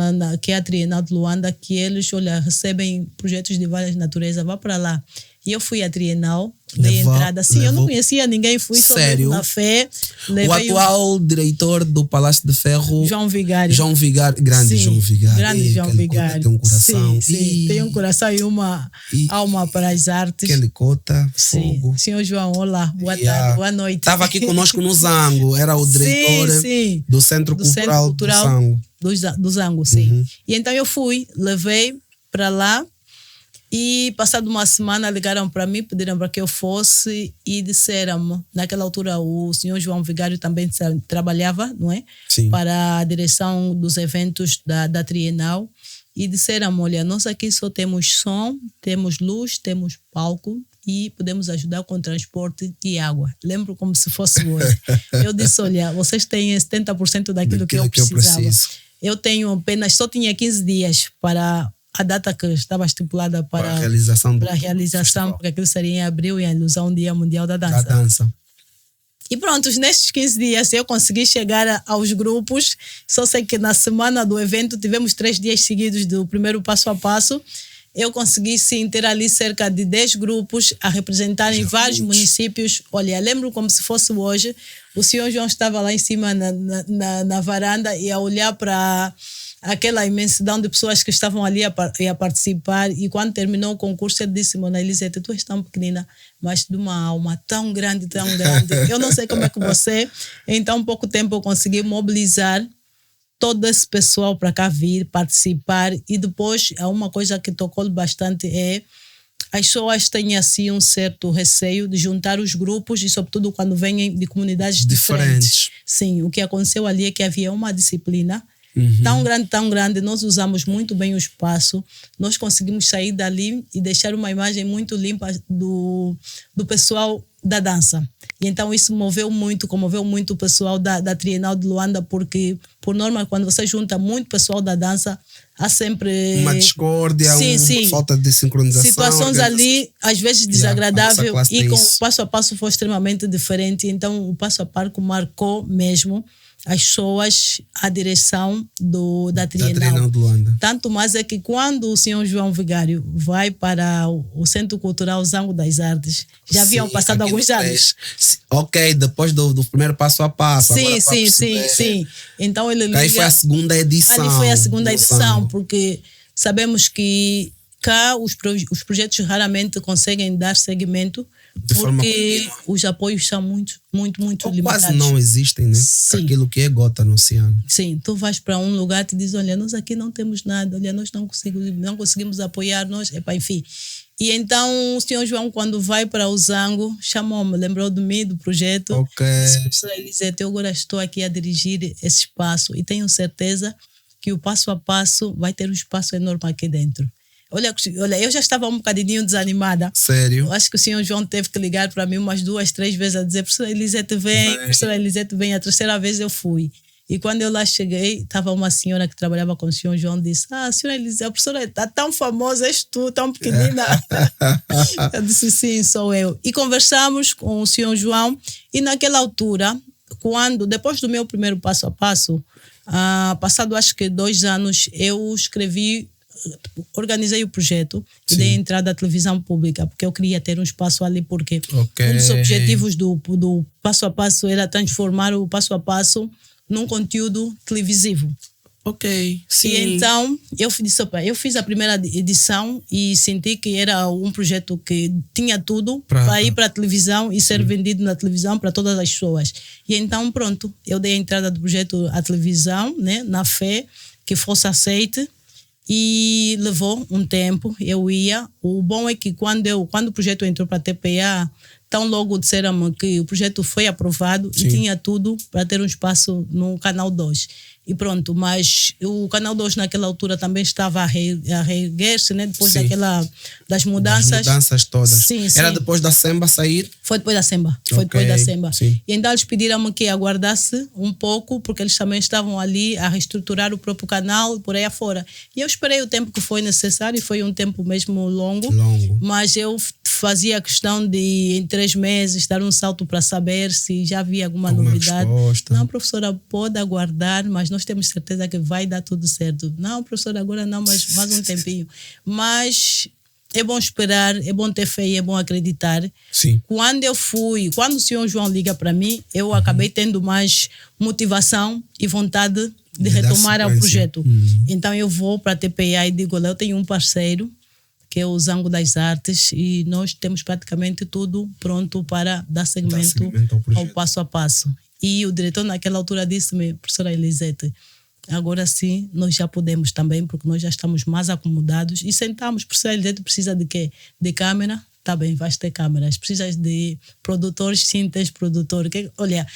que é a Trienal de Luanda, que eles, olha, recebem projetos de várias naturezas, vá para lá. E eu fui à Trienal, dei entrada. Sim, eu não conhecia ninguém, fui só na fé. O atual diretor do Palácio de Ferro, João Vigário. Grande João Vigário. Grande João Vigário. Tem um coração. Sim, tem um coração e uma alma para as artes. Aquele cota, fogo. Senhor João, olá, boa tarde, boa noite. Estava aqui conosco no Zango, era o diretor do Centro Cultural do Zango. Do Zango, sim. E então eu fui, levei para lá. E passado uma semana ligaram para mim, pediram para que eu fosse e disseram, naquela altura o senhor João Vigário também trabalhava, não é? Sim. Para a direção dos eventos da Trienal e disseram: olha, nós aqui só temos som, temos luz, temos palco e podemos ajudar com transporte e água. Lembro como se fosse hoje. Eu disse: olha, vocês têm 70% daquilo que eu precisava. Eu tenho apenas, só tinha 15 dias para a data que estava estipulada para a realização, porque aquilo seria em abril e a ilusão do Dia Mundial da Dança. E pronto, nestes 15 dias eu consegui chegar aos grupos. Só sei que na semana do evento tivemos 3 dias seguidos do primeiro Passo a Passo. Eu consegui sim ter ali cerca de 10 grupos a representarem vários municípios. Olha, lembro como se fosse hoje. O senhor João estava lá em cima na varanda e a olhar para aquela imensidão de pessoas que estavam ali a participar, e quando terminou o concurso ele disse: Mona Lisete, tu és tão pequenina, mas de uma alma tão grande, eu não sei como é que você em tão pouco tempo conseguiu mobilizar todo esse pessoal para cá vir participar. E depois uma coisa que tocou bastante é as pessoas têm assim um certo receio de juntar os grupos, e sobretudo quando vêm de comunidades diferentes. Sim, o que aconteceu ali é que havia uma disciplina tão grande, nós usamos muito bem o espaço, nós conseguimos sair dali e deixar uma imagem muito limpa do pessoal da dança. E então isso comoveu muito o pessoal da Trienal de Luanda, porque por norma quando você junta muito pessoal da dança há sempre uma discórdia, falta de sincronização, situações ali às vezes desagradáveis, e com o Passo a Passo foi extremamente diferente. Então o Passo a Passo marcou mesmo as pessoas à direção da Trienal. Da Trienal de Luanda. Tanto mais é que quando o senhor João Vigário vai para o Centro Cultural Zango das Artes, já haviam passado alguns anos. Ok, depois do primeiro passo a passo. Sim. Então ele liga. Aí foi a segunda edição. Ali foi a segunda edição, porque sabemos que cá os projetos raramente conseguem dar seguimento, porque os apoios são muito limitados. Quase não existem, né? Sim. Aquilo que é gota no oceano. Sim, tu vais para um lugar e te diz, olha, nós aqui não temos nada, olha, nós não conseguimos apoiar, enfim. E então o senhor João, quando vai para o Zango, chamou-me, lembrou de mim, do projeto. Ok. Disse, professora Elisete, eu agora estou aqui a dirigir esse espaço e tenho certeza que o passo a passo vai ter um espaço enorme aqui dentro. Olha, eu já estava um bocadinho desanimada. Sério? Eu acho que o senhor João teve que ligar para mim umas 2, 3 vezes a dizer, professora Elisete vem, professora Elisete vem. A terceira vez eu fui. E quando eu lá cheguei, estava uma senhora que trabalhava com o senhor João e disse, senhora Elisete, a professora está tão famosa, és tu, tão pequenina. Eu disse, sim, sou eu. E conversamos com o senhor João e naquela altura, depois do meu primeiro passo a passo, passado acho que 2 anos, eu organizei o projeto e dei entrada à televisão pública, porque eu queria ter um espaço ali, porque um dos objetivos do passo a passo era transformar o passo a passo num conteúdo televisivo. Ok, sim. E então eu fiz a primeira edição e senti que era um projeto que tinha tudo para ir para a televisão e ser vendido na televisão para todas as pessoas. E então pronto, eu dei a entrada do projeto à televisão, né, na fé que fosse aceite. E levou um tempo, eu ia. O bom é que quando o projeto entrou para a TPA, tão logo disseram que o projeto foi aprovado e tinha tudo para ter um espaço no Canal 2. E pronto, mas o Canal 2 naquela altura também estava a reerguer-se, né? Depois das mudanças. Das mudanças todas. Sim. Era depois da Semba sair? Foi depois da Semba. Sim. E então eles pediram-me que aguardasse um pouco, porque eles também estavam ali a reestruturar o próprio canal, por aí afora. E eu esperei o tempo que foi necessário, e foi um tempo mesmo longo. Mas eu fazia questão de, em 3 meses, dar um salto para saber se já havia alguma novidade. Resposta. Não, professora, pode aguardar, mas nós temos certeza que vai dar tudo certo. Não, professora, agora não, mas mais um tempinho. Mas é bom esperar, é bom ter fé e é bom acreditar. Sim. Quando o senhor João liga para mim, eu acabei tendo mais motivação e vontade de retomar o projeto. Então eu vou para a TPA e digo, olha, eu tenho um parceiro que é o Zango das Artes, e nós temos praticamente tudo pronto para dar seguimento ao passo a passo. E o diretor naquela altura disse-me, professora Elisete, agora sim nós já podemos também, porque nós já estamos mais acomodados, e sentamos. Professora Elisete, precisa de quê? De câmera? Tá bem, vais ter câmeras. Precisas de produtores? Sim, tens produtor. Olha,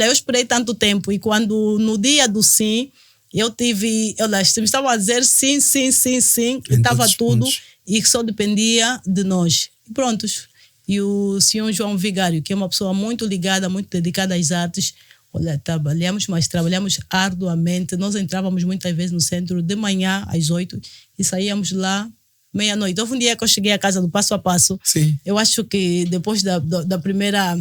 eu esperei tanto tempo, e quando no dia do sim, eu tive, me estavam a dizer sim, estava tudo, e que só dependia de nós. E prontos. E o senhor João Vigário, que é uma pessoa muito ligada, muito dedicada às artes, olha, trabalhamos arduamente. Nós entrávamos muitas vezes no centro de manhã às 8 e saíamos lá meia-noite. Houve um dia que eu cheguei à casa do Passo a Passo. Sim. Eu acho que depois da primeira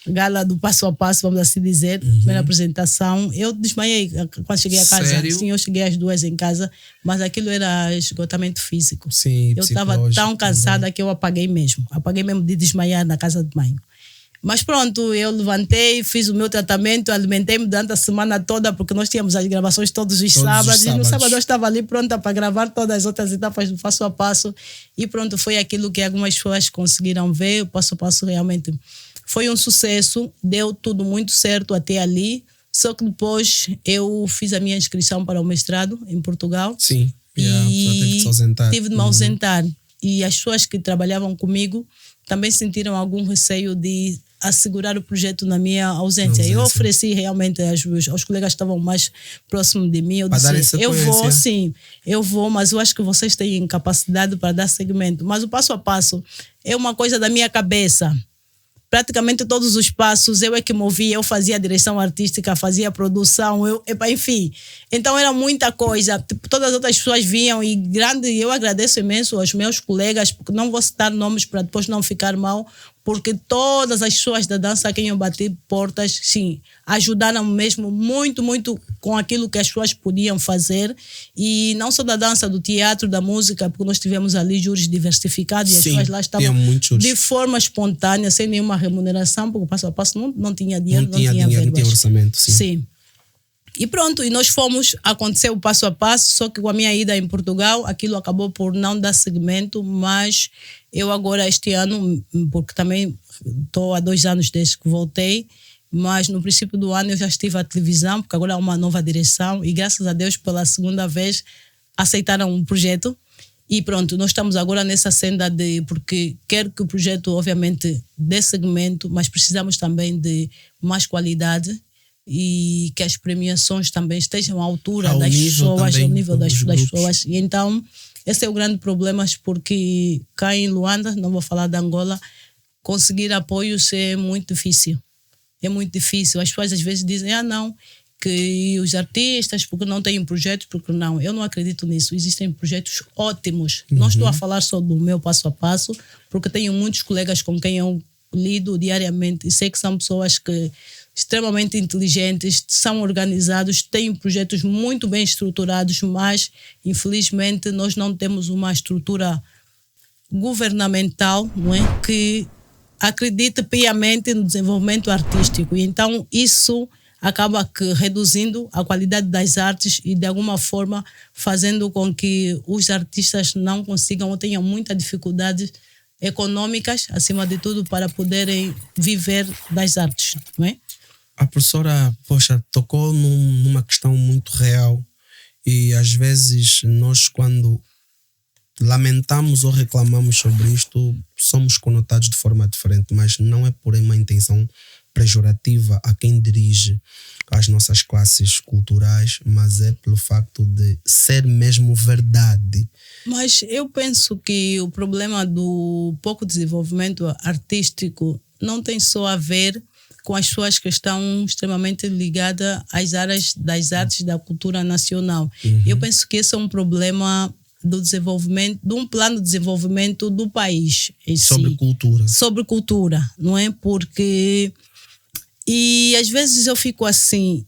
gala do Passo a Passo, vamos assim dizer, primeira apresentação, eu desmaiei quando cheguei a casa. Sério? Sim, eu cheguei às 2 em casa, mas aquilo era esgotamento físico. Sim, eu estava tão cansada que eu apaguei mesmo de desmaiar na casa de banho. Mas pronto, eu levantei, fiz o meu tratamento, alimentei-me durante a semana toda, porque nós tínhamos as gravações todos os sábados. E no sábado eu estava ali pronta para gravar todas as outras etapas do Passo a Passo. E pronto, foi aquilo que algumas pessoas conseguiram ver. O Passo a Passo realmente foi um sucesso, deu tudo muito certo até ali. Só que depois eu fiz a minha inscrição para o mestrado em Portugal. Sim, e tive de me ausentar. E as pessoas que trabalhavam comigo também sentiram algum receio de assegurar o projeto na minha ausência. Eu ofereci realmente aos colegas que estavam mais próximos de mim. Eu disse, eu vou, mas eu acho que vocês têm capacidade para dar seguimento. Mas o Passo a Passo é uma coisa da minha cabeça. Praticamente todos os passos eu é que movia, eu fazia a direção artística, fazia a produção, enfim. Então era muita coisa. Todas as outras pessoas vinham eu agradeço imenso aos meus colegas, porque não vou citar nomes para depois não ficar mal, porque todas as pessoas da dança a quem eu bati portas, sim, ajudaram mesmo muito, muito com aquilo que as pessoas podiam fazer. E não só da dança, do teatro, da música, porque nós tivemos ali júris diversificados e as pessoas lá estavam de forma espontânea, sem nenhuma remuneração, porque o Passo a Passo não tinha dinheiro, não tinha orçamento. Sim. E pronto, e nós fomos, aconteceu o Passo a Passo, só que com a minha ida em Portugal, aquilo acabou por não dar seguimento, mas eu agora este ano, porque também estou há 2 anos desde que voltei, mas no princípio do ano eu já estive à televisão, porque agora há uma nova direção e graças a Deus pela 2ª vez aceitaram um projeto e pronto, nós estamos agora nessa senda porque quero que o projeto obviamente dê seguimento, mas precisamos também de mais qualidade e que as premiações também estejam à altura das pessoas, ao nível das pessoas. E então, esse é o grande problema, porque cá em Luanda, não vou falar de Angola, conseguir apoios é muito difícil. É muito difícil. As pessoas às vezes dizem, não, que os artistas, porque não têm projetos, porque não. Eu não acredito nisso. Existem projetos ótimos. Não estou a falar só do meu Passo a Passo, porque tenho muitos colegas com quem eu lido diariamente e sei que são pessoas que extremamente inteligentes, são organizados, têm projetos muito bem estruturados, mas infelizmente nós não temos uma estrutura governamental, não é, que acredite piamente no desenvolvimento artístico. E então isso acaba que reduzindo a qualidade das artes e de alguma forma fazendo com que os artistas não consigam ou tenham muita dificuldade econômicas, acima de tudo, para poderem viver das artes, não é? A professora, tocou numa questão muito real e às vezes nós quando lamentamos ou reclamamos sobre isto somos conotados de forma diferente, mas não é por uma intenção pejorativa a quem dirige as nossas classes culturais, mas é pelo facto de ser mesmo verdade. Mas eu penso que o problema do pouco desenvolvimento artístico não tem só a ver com as pessoas que estão extremamente ligadas às áreas das artes da cultura nacional. Eu penso que esse é um problema do desenvolvimento, de um plano de desenvolvimento do país. Sobre cultura. Sobre cultura, não é? Porque... E às vezes eu fico assim,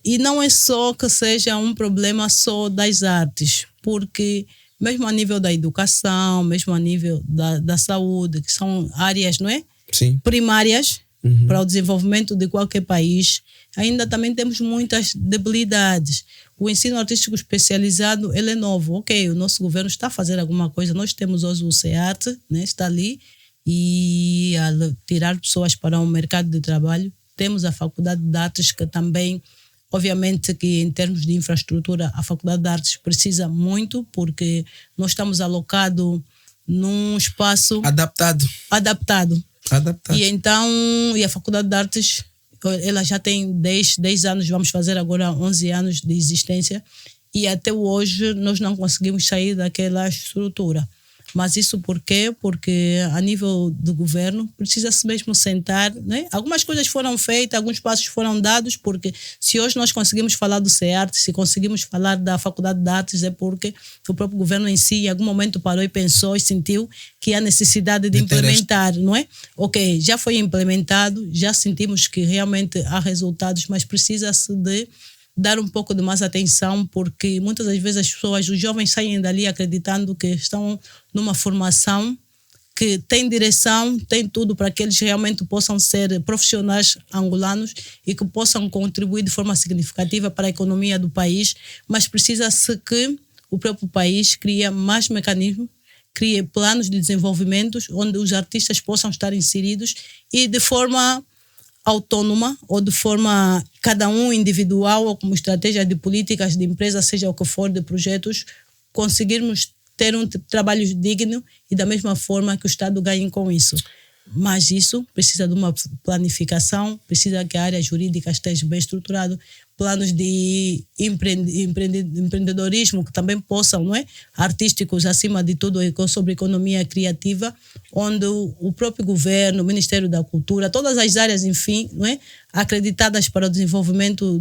e não é só que seja um problema só das artes, porque mesmo a nível da educação, mesmo a nível da saúde, que são áreas, não é? Sim. Primárias, para o desenvolvimento de qualquer país, ainda também temos muitas debilidades. O ensino artístico especializado, ele é novo. Ok, o nosso governo está a fazer alguma coisa. Nós temos hoje o SEAT, né, está ali, e a tirar pessoas para o mercado de trabalho. Temos a Faculdade de Artes, que também, obviamente que em termos de infraestrutura, a Faculdade de Artes precisa muito, porque nós estamos alocados num espaço... Adaptado. E então, a Faculdade de Artes, ela já tem 10 anos, vamos fazer agora 11 anos de existência, e até hoje nós não conseguimos sair daquela estrutura. Mas isso por quê? Porque a nível do governo precisa-se mesmo sentar, né? Algumas coisas foram feitas, alguns passos foram dados, porque se hoje nós conseguimos falar do CEART, se conseguimos falar da Faculdade de Artes, é porque o próprio governo em si, em algum momento parou e pensou e sentiu que há necessidade de implementar, não é? Ok, já foi implementado, já sentimos que realmente há resultados, mas precisa-se de dar um pouco de mais atenção, porque muitas das vezes as pessoas, os jovens saem dali acreditando que estão numa formação que tem direção, tem tudo para que eles realmente possam ser profissionais angolanos e que possam contribuir de forma significativa para a economia do país, mas precisa-se que o próprio país crie mais mecanismos, crie planos de desenvolvimento onde os artistas possam estar inseridos e de forma autônoma ou de forma cada um individual ou como estratégia de políticas de empresa, seja o que for, de projetos, conseguirmos ter um trabalho digno e da mesma forma que o Estado ganhe com isso. Mas isso precisa de uma planificação, precisa que a área jurídica esteja bem estruturada, planos de empreendedorismo que também possam, não é? Artísticos, acima de tudo, sobre economia criativa, onde o próprio governo, o Ministério da Cultura, todas as áreas, enfim, não é? Acreditadas para o desenvolvimento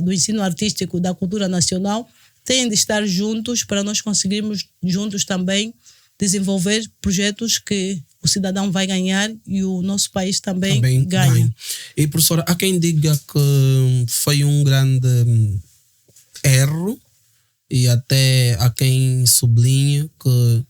do ensino artístico, da cultura nacional, têm de estar juntos para nós conseguirmos juntos também desenvolver projetos que o cidadão vai ganhar e o nosso país também ganha. E, professora, há quem diga que foi um grande erro e até há quem sublinhe que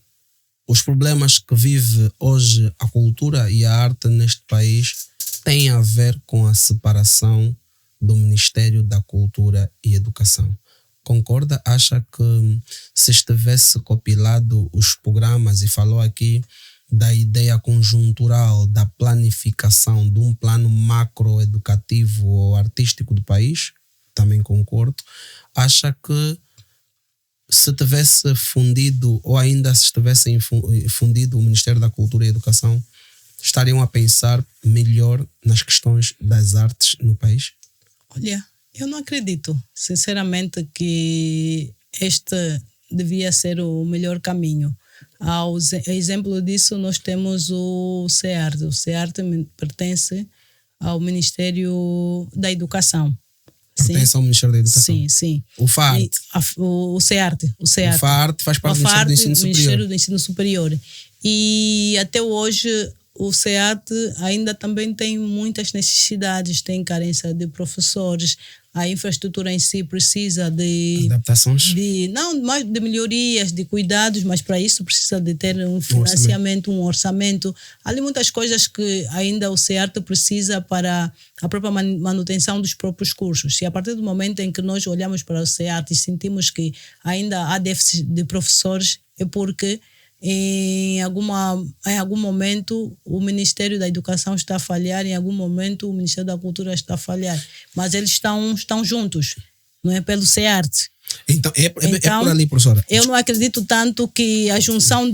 os problemas que vive hoje a cultura e a arte neste país têm a ver com a separação do Ministério da Cultura e Educação. Concorda? Acha que se estivesse compilado os programas e falou aqui da ideia conjuntural da planificação de um plano macroeducativo ou artístico do país, também concordo. Acha que se tivesse fundido ou ainda se estivesse fundido o Ministério da Cultura e Educação, estariam a pensar melhor nas questões das artes no país? Olha, eu não acredito, sinceramente, que este devia ser o melhor caminho. Ao exemplo disso, nós temos o CEART. O CEART pertence ao Ministério da Educação. Pertence ao Ministério da Educação? Sim, sim. O FART? O CEART. O FART faz parte do Ministério do Ensino Superior. Ministério do Ensino Superior. E até hoje o CEART ainda também tem muitas necessidades, tem carência de professores, a infraestrutura em si precisa de adaptações, mais de melhorias, de cuidados, mas para isso precisa de ter um financiamento, um orçamento. Há ali muitas coisas que ainda o CEART precisa para a própria manutenção dos próprios cursos. E a partir do momento em que nós olhamos para o CEART e sentimos que ainda há déficit de professores, é porque em algum momento o Ministério da Educação está a falhar, em algum momento o Ministério da Cultura está a falhar, mas eles estão juntos, não é pelo CEART. Então é por ali, professora. Eu não acredito tanto que a junção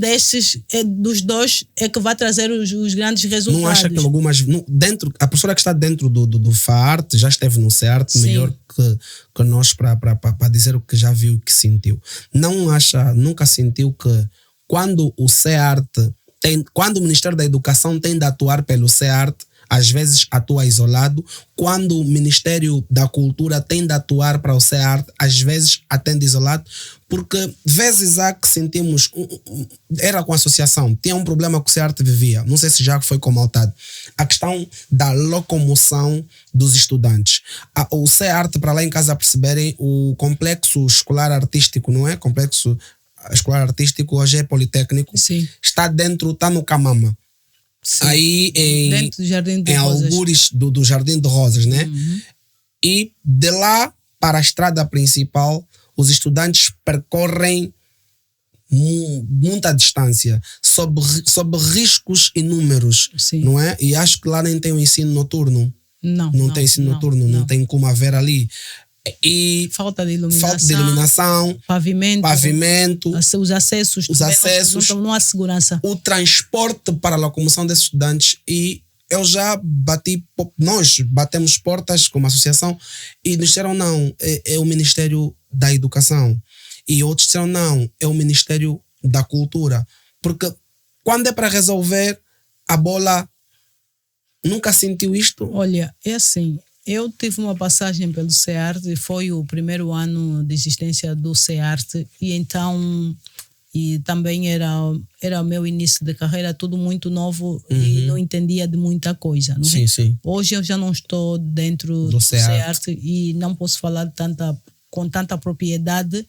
dos dois é que vai trazer os grandes resultados. Não acha que a professora que está dentro do FART já esteve no CEART, sim, melhor que nós para dizer o que já viu e que sentiu. Não acha, nunca sentiu que quando o CEART quando o Ministério da Educação tem de atuar pelo CEART, às vezes atua isolado. Quando o Ministério da Cultura tem de atuar para o CEART, às vezes atende isolado, porque vezes há que sentimos, era com a associação, tinha um problema que o CEART vivia, não sei se já foi comaltado, a questão da locomoção dos estudantes. O CEART, para lá em casa perceberem, o complexo escolar artístico, não é? Complexo escolar artístico hoje é politécnico. Sim. Está no Camama. Sim. Aí dentro do Jardim de em Rosas. algures do Jardim de Rosas, né? Uhum. E de lá para a estrada principal, os estudantes percorrem muita distância, sob riscos inúmeros. Sim. Não é? E acho que lá nem tem o ensino noturno. Não tem ensino noturno, não tem como haver ali. E falta de iluminação, pavimento, os acessos, não há segurança. O transporte para a locomoção desses estudantes. E eu já nós batemos portas como associação e nos disseram não, é o Ministério da Educação, e outros disseram não, é o Ministério da Cultura, porque quando é para resolver a bola, nunca sentiu isto? Olha, é assim. Eu tive uma passagem pelo CEART e foi o primeiro ano de existência do CEART, e então também era o meu início de carreira, tudo muito novo. Uhum. E não entendia de muita coisa. Não sim, é? Sim. Hoje eu já não estou dentro do CEART e não posso falar com tanta propriedade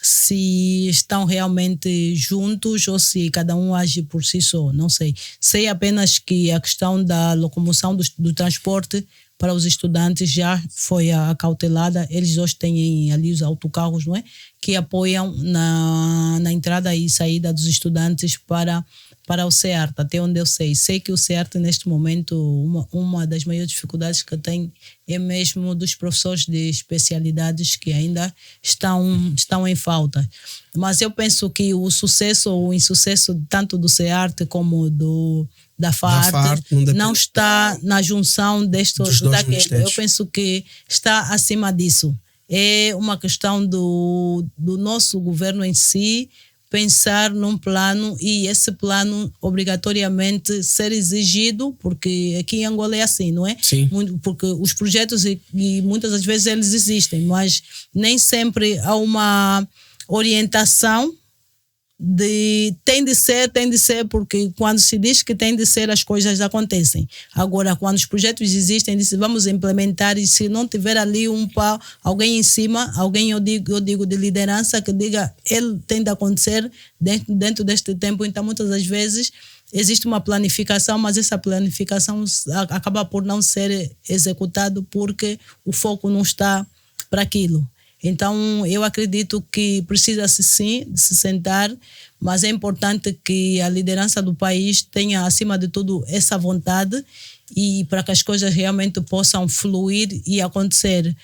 se estão realmente juntos ou se cada um age por si só, não sei. Sei apenas que a questão da locomoção do transporte para os estudantes já foi acautelada. Eles hoje têm ali os autocarros, não é? Que apoiam na entrada e saída dos estudantes para o CEART, até onde eu sei. Sei que o CEART, neste momento, uma das maiores dificuldades que tem é mesmo dos professores de especialidades que ainda estão em falta. Mas eu penso que o sucesso ou o insucesso tanto do CEART como da FART não está na junção dos dois. Eu penso que está acima disso. É uma questão do nosso governo em si pensar num plano, e esse plano obrigatoriamente ser exigido, porque aqui em Angola é assim, não é? Sim. Porque os projetos e muitas das vezes eles existem, mas nem sempre há uma orientação tem de ser, porque quando se diz que tem de ser, as coisas acontecem. Agora, quando os projetos existem, vamos implementar, e se não tiver ali alguém em cima, alguém, eu digo de liderança, que diga, ele tem de acontecer dentro deste tempo. Então, muitas das vezes, existe uma planificação, mas essa planificação acaba por não ser executado porque o foco não está para aquilo. Então, eu acredito que precisa-se sim de se sentar, mas é importante que a liderança do país tenha, acima de tudo, essa vontade, e para que as coisas realmente possam fluir e acontecer.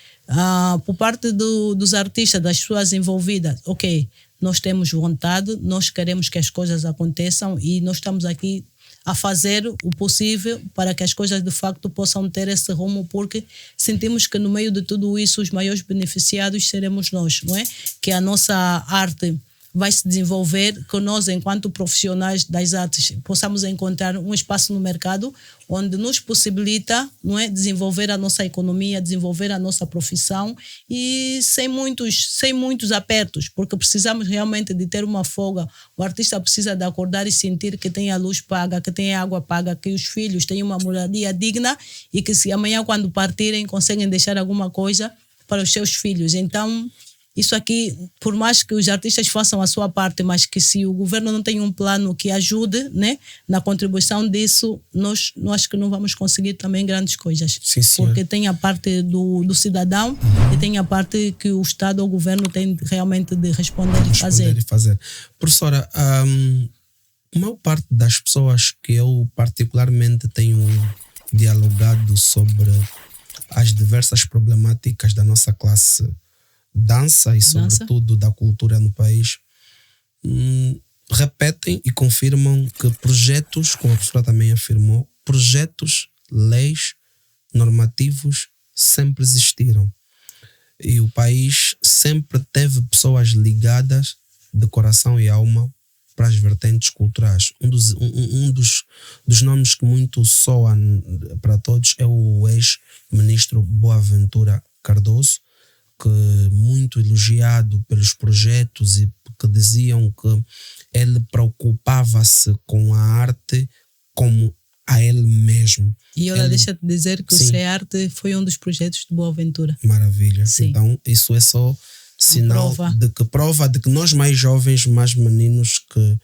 Por parte dos artistas, das pessoas envolvidas, ok, nós temos vontade, nós queremos que as coisas aconteçam e nós estamos aqui a fazer o possível para que as coisas de facto possam ter esse rumo, porque sentimos que no meio de tudo isso os maiores beneficiados seremos nós, não é? Que a nossa arte vai se desenvolver, que nós, enquanto profissionais das artes, possamos encontrar um espaço no mercado onde nos possibilita, não é, desenvolver a nossa economia, desenvolver a nossa profissão, e sem muitos apertos, porque precisamos realmente de ter uma folga. O artista precisa de acordar e sentir que tem a luz paga, que tem a água paga, que os filhos têm uma moradia digna e que, se amanhã, quando partirem, conseguem deixar alguma coisa para os seus filhos. Então, isso aqui, por mais que os artistas façam a sua parte, mas que se o governo não tem um plano que ajude, né, na contribuição disso, nós acho que não vamos conseguir também grandes coisas. Sim, porque tem a parte do cidadão e tem a parte que o Estado ou o governo tem realmente de responder e fazer. Professora, a maior parte das pessoas que eu particularmente tenho dialogado sobre as diversas problemáticas da nossa classe dança e sobretudo da cultura no país, repetem e confirmam que projetos, como a professora também afirmou, projetos, leis, normativos sempre existiram, e o país sempre teve pessoas ligadas de coração e alma para as vertentes culturais. Um dos nomes que muito soa para todos é o ex-ministro Boaventura Cardoso, que muito elogiado pelos projetos e que diziam que ele preocupava-se com a arte como a ele mesmo. E ela deixa de dizer que o CEARTE foi um dos projetos de Boaventura. Maravilha. Sim. Então isso é só sinal prova de que nós mais jovens, mais meninos que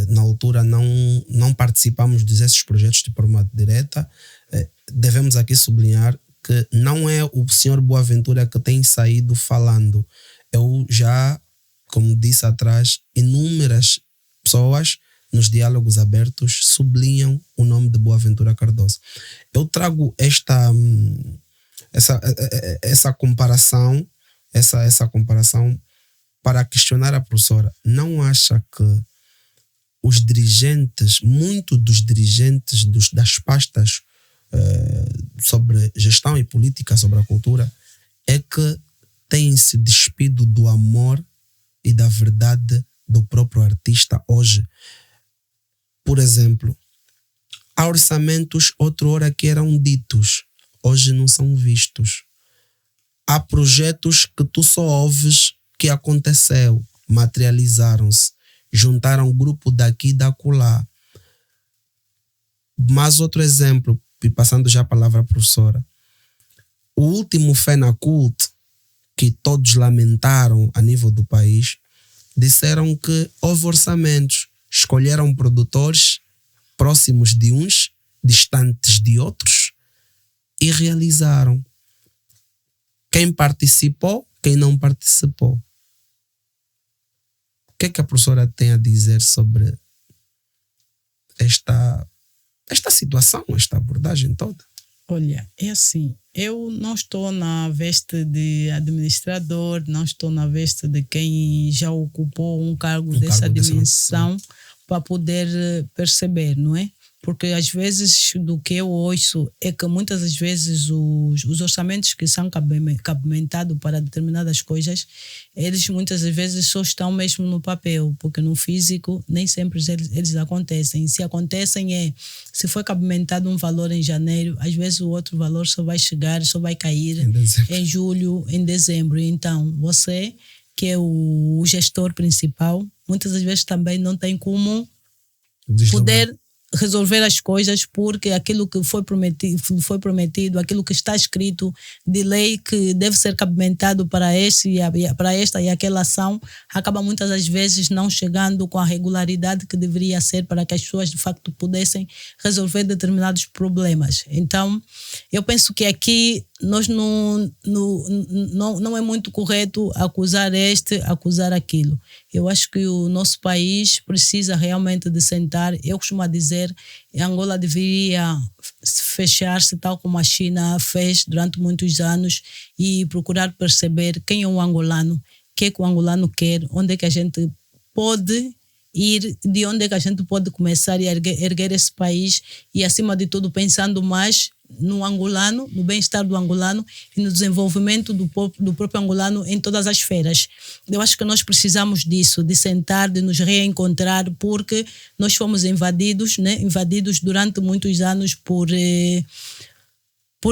na altura não participamos desses projetos de forma direta, devemos aqui sublinhar que não é o senhor Boaventura que tem saído falando. Eu já, como disse atrás, inúmeras pessoas nos diálogos abertos sublinham o nome de Boaventura Cardoso. Eu trago essa comparação para questionar a professora. Não acha que os dirigentes, muitos dos dirigentes das pastas sobre gestão e política sobre a cultura, é que têm se despido do amor e da verdade do próprio artista hoje? Por exemplo, há orçamentos outrora que eram ditos, hoje não são vistos. Há projetos que tu só ouves que aconteceu, materializaram-se, juntaram grupo daqui e da acolá. Mas outro exemplo, e passando já a palavra à professora, o último FENACULT, que todos lamentaram a nível do país, disseram que houve orçamentos, escolheram produtores próximos de uns, distantes de outros, e realizaram. Quem participou, quem não participou. O que é que a professora tem a dizer sobre esta situação, esta abordagem toda? Olha, é assim, eu não estou na veste de administrador, não estou na veste de quem já ocupou um cargo dessa dimensão para poder perceber, não é? Porque às vezes do que eu ouço é que muitas das vezes os orçamentos que são cabimentados para determinadas coisas, eles muitas das vezes só estão mesmo no papel, porque no físico nem sempre eles acontecem. Se acontecem se foi cabimentado um valor em janeiro, às vezes o outro valor só vai chegar, só vai cair em julho, em dezembro. Então você, que é o gestor principal, muitas das vezes também não têm como Desdobrar. poder resolver as coisas, porque aquilo que foi prometido, aquilo que está escrito de lei que deve ser cabimentado para para esta e aquela ação, acaba muitas das vezes não chegando com a regularidade que deveria ser para que as pessoas de facto pudessem resolver determinados problemas. Então, eu penso que aqui nós não é muito correto acusar acusar aquilo. Eu acho que o nosso país precisa realmente de sentar. Eu costumo dizer, Angola deveria fechar-se tal como a China fez durante muitos anos e procurar perceber quem é o angolano, o que é que o angolano quer, onde é que a gente pode ir, de onde é que a gente pode começar a erguer esse país e, acima de tudo, pensando mais no angolano, no bem-estar do angolano e no desenvolvimento do próprio angolano em todas as esferas. Eu acho que nós precisamos disso, de sentar, de nos reencontrar, porque nós fomos invadidos durante muitos anos por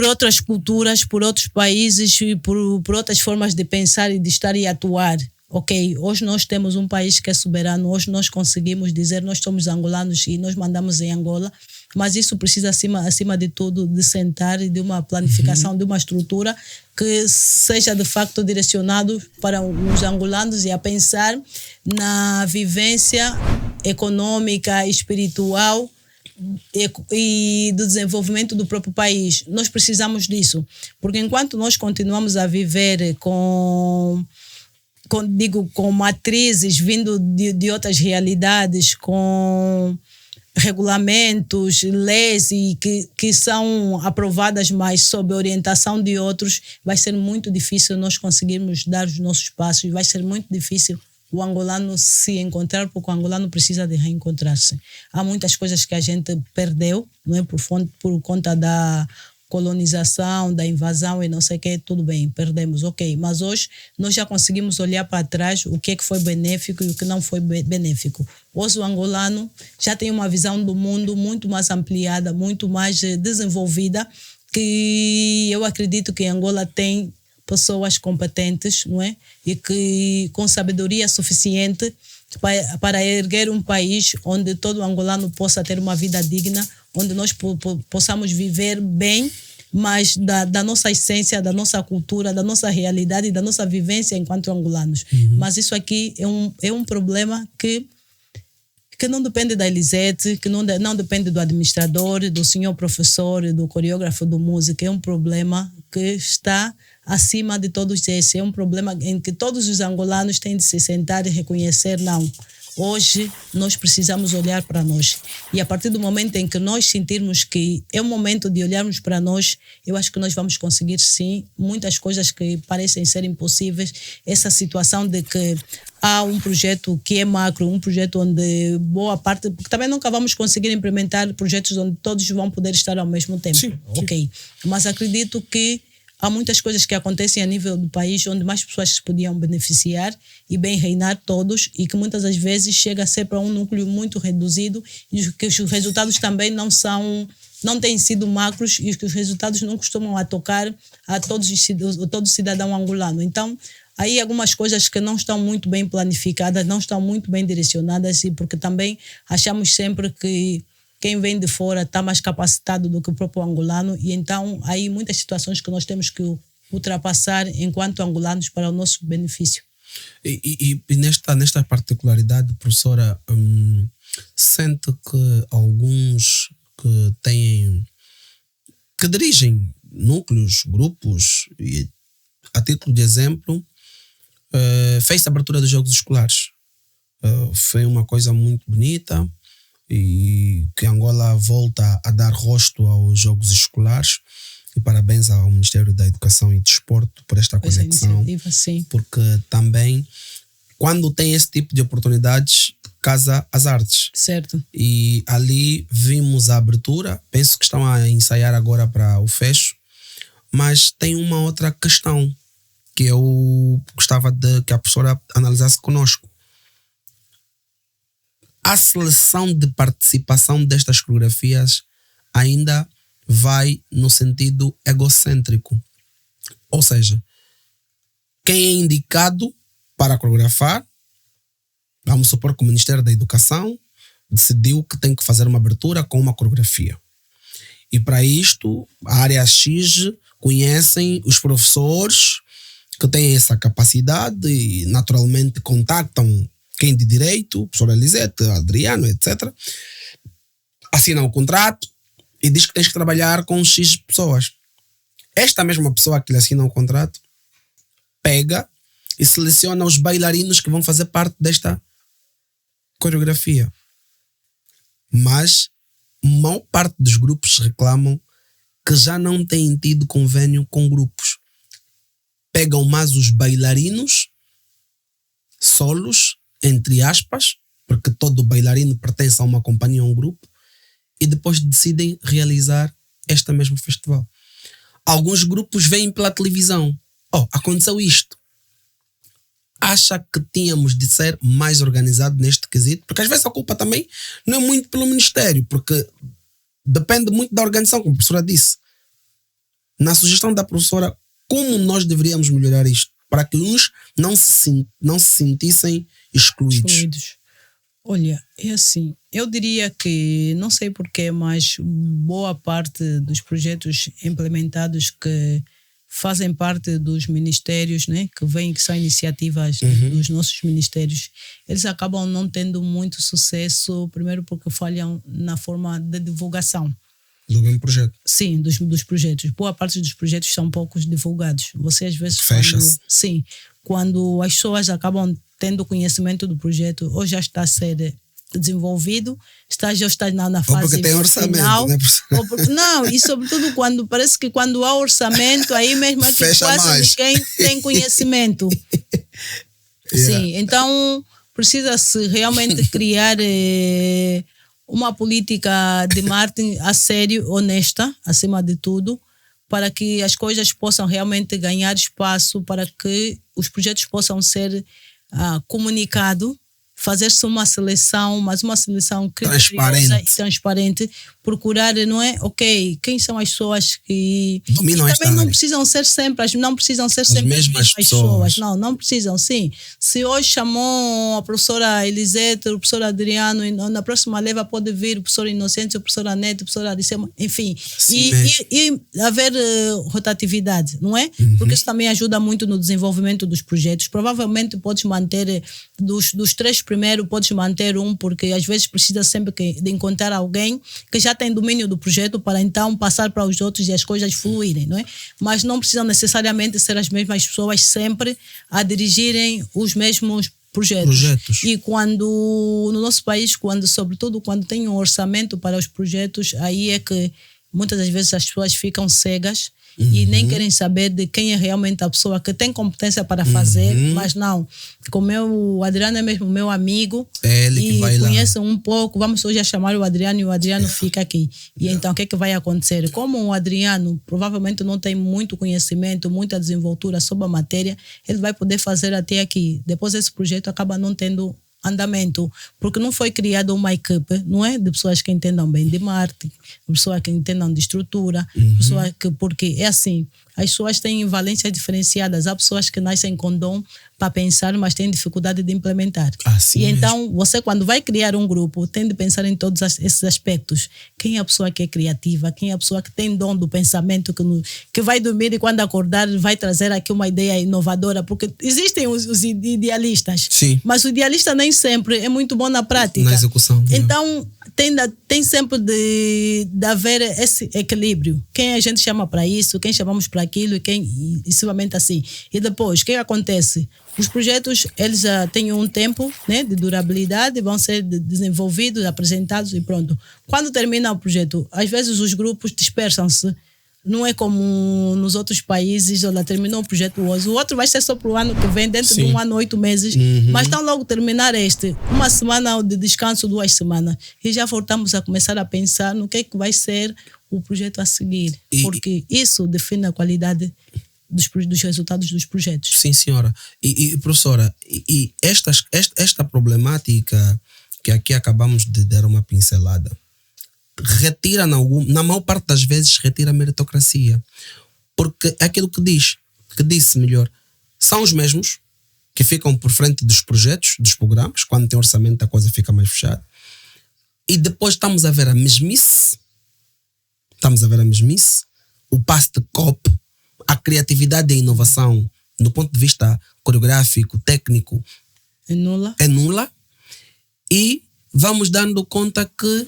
outras culturas, por outros países, por outras formas de pensar e de estar e atuar. Ok, hoje nós temos um país que é soberano, hoje nós conseguimos dizer nós somos angolanos e nós mandamos em Angola, mas isso precisa, acima de tudo, de sentar e de uma planificação, de uma estrutura que seja de facto direcionado para os angolanos e a pensar na vivência econômica, espiritual e do desenvolvimento do próprio país. Nós precisamos disso, porque enquanto nós continuamos a viver com matrizes vindo de outras realidades, com regulamentos, leis e que são aprovadas mais sob orientação de outros, vai ser muito difícil nós conseguirmos dar os nossos passos, vai ser muito difícil o angolano se encontrar, porque o angolano precisa de reencontrar-se. Há muitas coisas que a gente perdeu, não é, por conta da colonização, da invasão e não sei o que, tudo bem, perdemos, ok. Mas hoje nós já conseguimos olhar para trás o que é que foi benéfico e o que não foi benéfico. Hoje o angolano já tem uma visão do mundo muito mais ampliada, muito mais desenvolvida, que eu acredito que Angola tem pessoas competentes, não é? E que com sabedoria suficiente para erguer um país onde todo angolano possa ter uma vida digna, onde nós possamos viver bem, mas da nossa essência, da nossa cultura, da nossa realidade e da nossa vivência enquanto angolanos. Mas isso aqui é um problema que não depende da Elisete, que não depende do administrador, do senhor professor, do coreógrafo, do músico. É um problema que está acima de todos esses. É um problema em que todos os angolanos têm de se sentar e reconhecer, não. Hoje nós precisamos olhar para nós. E a partir do momento em que nós sentirmos que é o momento de olharmos para nós, eu acho que nós vamos conseguir sim muitas coisas que parecem ser impossíveis. Essa situação de que há um projeto que é macro, um projeto onde boa parte, porque também nunca vamos conseguir implementar projetos onde todos vão poder estar ao mesmo tempo. Sim. Ok. Mas acredito que há muitas coisas que acontecem a nível do país onde mais pessoas se podiam beneficiar e bem reinar todos, e que muitas das vezes chega a ser para um núcleo muito reduzido e que os resultados também não têm sido macros e que os resultados não costumam a tocar a todo cidadão angolano. Então, aí algumas coisas que não estão muito bem planificadas, não estão muito bem direcionadas, e porque também achamos sempre que quem vem de fora está mais capacitado do que o próprio angolano, e então aí muitas situações que nós temos que ultrapassar enquanto angolanos para o nosso benefício. E nesta particularidade, professora, sente que alguns que dirigem núcleos, grupos, e, a título de exemplo, fez a abertura dos Jogos Escolares. Foi uma coisa muito bonita, e que Angola volta a dar rosto aos Jogos Escolares, e parabéns ao Ministério da Educação e Desporto por esta conexão, porque também quando tem esse tipo de oportunidades casa as artes. Certo. E ali vimos a abertura, penso que estão a ensaiar agora para o fecho, mas tem uma outra questão que eu gostava que a professora analisasse conosco. A seleção de participação destas coreografias ainda vai no sentido egocêntrico. Ou seja, quem é indicado para coreografar Vamos supor que o Ministério da Educação decidiu que tem que fazer uma abertura com uma coreografia. E para isto, a área X conhecem os professores que têm essa capacidade e naturalmente contactam quem de direito, o professor Elisete, Adriano, etc. Assinam o contrato e diz que tens que trabalhar com X pessoas. Esta mesma pessoa que lhe assina o contrato pega e seleciona os bailarinos que vão fazer parte desta coreografia. Mas a maior parte dos grupos reclamam que já não têm tido convênio com grupos. Pegam mais os bailarinos solos, entre aspas, porque todo bailarino pertence a uma companhia ou um grupo, e depois decidem realizar este mesmo festival. Alguns grupos veem pela televisão. Aconteceu isto. Acha que tínhamos de ser mais organizado neste quesito? Porque às vezes a culpa também não é muito pelo Ministério, porque depende muito da organização, como a professora disse. Na sugestão da professora, como nós deveríamos melhorar isto? Para que uns não se sentissem excluídos. Olha, é assim, eu diria que, não sei porquê, mas boa parte dos projetos implementados que fazem parte dos ministérios, né, que são iniciativas dos nossos ministérios, eles acabam não tendo muito sucesso, primeiro porque falham na forma de divulgação. Do mesmo projeto? Sim, dos projetos. Boa parte dos projetos são poucos divulgados. Você às vezes... Quando as pessoas acabam tendo conhecimento do projeto, ou já está a ser desenvolvido, já está na fase ou porque tem orçamento, final, né? Não, e sobretudo parece que quando há orçamento, aí mesmo é que quase ninguém tem conhecimento. Sim, então precisa-se realmente criar uma política de marketing a sério, honesta, acima de tudo, para que as coisas possam realmente ganhar espaço, para que os projetos possam ser comunicados, fazer-se uma seleção, mas uma seleção criteriosa e transparente, procurar, não é? Ok, quem são as pessoas que... dominam esta área. Não precisam ser sempre as mesmas pessoas. Não precisam, sim. Se hoje chamou a professora Elisete, o professor Adriano, e na próxima leva pode vir o professor Inocente, o professor Anete, o professor Aricema, enfim. E haver rotatividade, não é? Porque isso também ajuda muito no desenvolvimento dos projetos. Provavelmente podes manter dos 3 primeiro, podes manter um, porque às vezes precisa sempre de encontrar alguém que já tem domínio do projeto para então passar para os outros e as coisas fluírem, não é? Mas não precisam necessariamente ser as mesmas pessoas sempre a dirigirem os mesmos projetos. E no nosso país, sobretudo quando tem um orçamento para os projetos, aí é que muitas das vezes as pessoas ficam cegas e nem querem saber de quem é realmente a pessoa que tem competência para fazer, mas não. Como o Adriano é mesmo meu amigo, ele que vai conhece um pouco, vamos hoje a chamar o Adriano e o Adriano fica aqui. E então o que é que vai acontecer? Como o Adriano provavelmente não tem muito conhecimento, muita desenvoltura sobre a matéria, ele vai poder fazer até aqui. Depois esse projeto acaba não tendo andamento, porque não foi criada uma equipe, não é? De pessoas que entendam bem de marketing, de pessoas que entendam de estrutura, pessoas porque é assim, as pessoas têm valências diferenciadas, há pessoas que nascem com dom para pensar, mas têm dificuldade de implementar. Assim e então, você quando vai criar um grupo, tem de pensar em todos esses aspectos. Quem é a pessoa que é criativa? Quem é a pessoa que tem dom do pensamento, que vai dormir e quando acordar vai trazer aqui uma ideia inovadora? Porque existem os idealistas, mas o idealista nem sempre é muito bom na prática. Na execução. Então, tem sempre de haver esse equilíbrio. Quem a gente chama para isso, quem chamamos para aquilo e simplesmente assim. E depois, o que acontece? Os projetos, eles já têm um tempo, né, de durabilidade, vão ser desenvolvidos, apresentados e pronto. Quando termina o projeto, às vezes os grupos dispersam-se. Não é como nos outros países, olha, terminou o projeto hoje, o outro vai ser só para o ano que vem, dentro de 1 ano, 8 meses, mas tão logo terminar uma semana de descanso, 2 semanas, e já voltamos a começar a pensar no que é que vai ser o projeto a seguir, porque isso define a qualidade dos resultados dos projetos. Sim, senhora. E professora, esta problemática que aqui acabamos de dar uma pincelada, retira, na maior parte das vezes, retira a meritocracia. Porque é aquilo que disse melhor, são os mesmos que ficam por frente dos projetos, dos programas. Quando tem orçamento, a coisa fica mais fechada. E depois estamos a ver a mesmice, o passo de copo, a criatividade e a inovação do ponto de vista coreográfico, técnico, é nula. E vamos dando conta que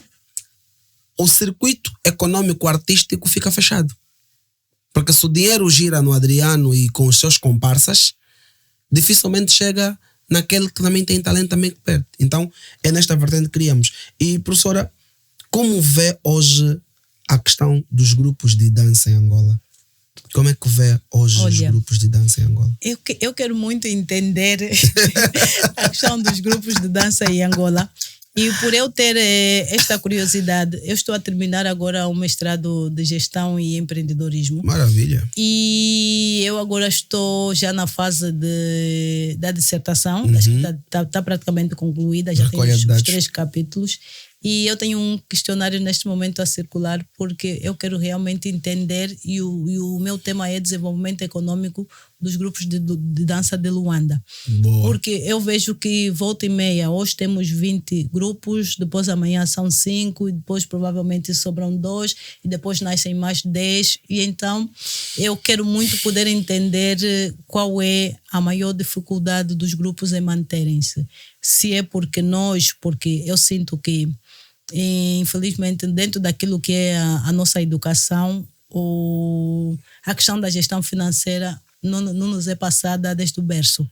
o circuito econômico artístico fica fechado. Porque se o dinheiro gira no Adriano e com os seus comparsas, dificilmente chega naquele que também tem talento, também que perde. Então, é nesta vertente que criamos. E, professora, como vê hoje a questão dos grupos de dança em Angola? Como é que vê hoje os grupos de dança em Angola? Eu quero muito entender a questão dos grupos de dança em Angola. E por eu ter esta curiosidade, eu estou a terminar agora o mestrado de gestão e empreendedorismo. Maravilha. E eu agora estou já na fase da dissertação. Acho que está praticamente concluída, já tenho os 3 capítulos. E eu tenho um questionário neste momento a circular porque eu quero realmente entender e o meu tema é desenvolvimento econômico dos grupos de dança de Luanda. Boa. Porque eu vejo que volta e meia, hoje temos 20 grupos, depois amanhã são 5 e depois provavelmente sobram 2 e depois nascem mais 10 e então eu quero muito poder entender qual é a maior dificuldade dos grupos em manterem-se. Se é porque eu sinto que infelizmente dentro daquilo que é a nossa educação a questão da gestão financeira não nos é passada desde o berço.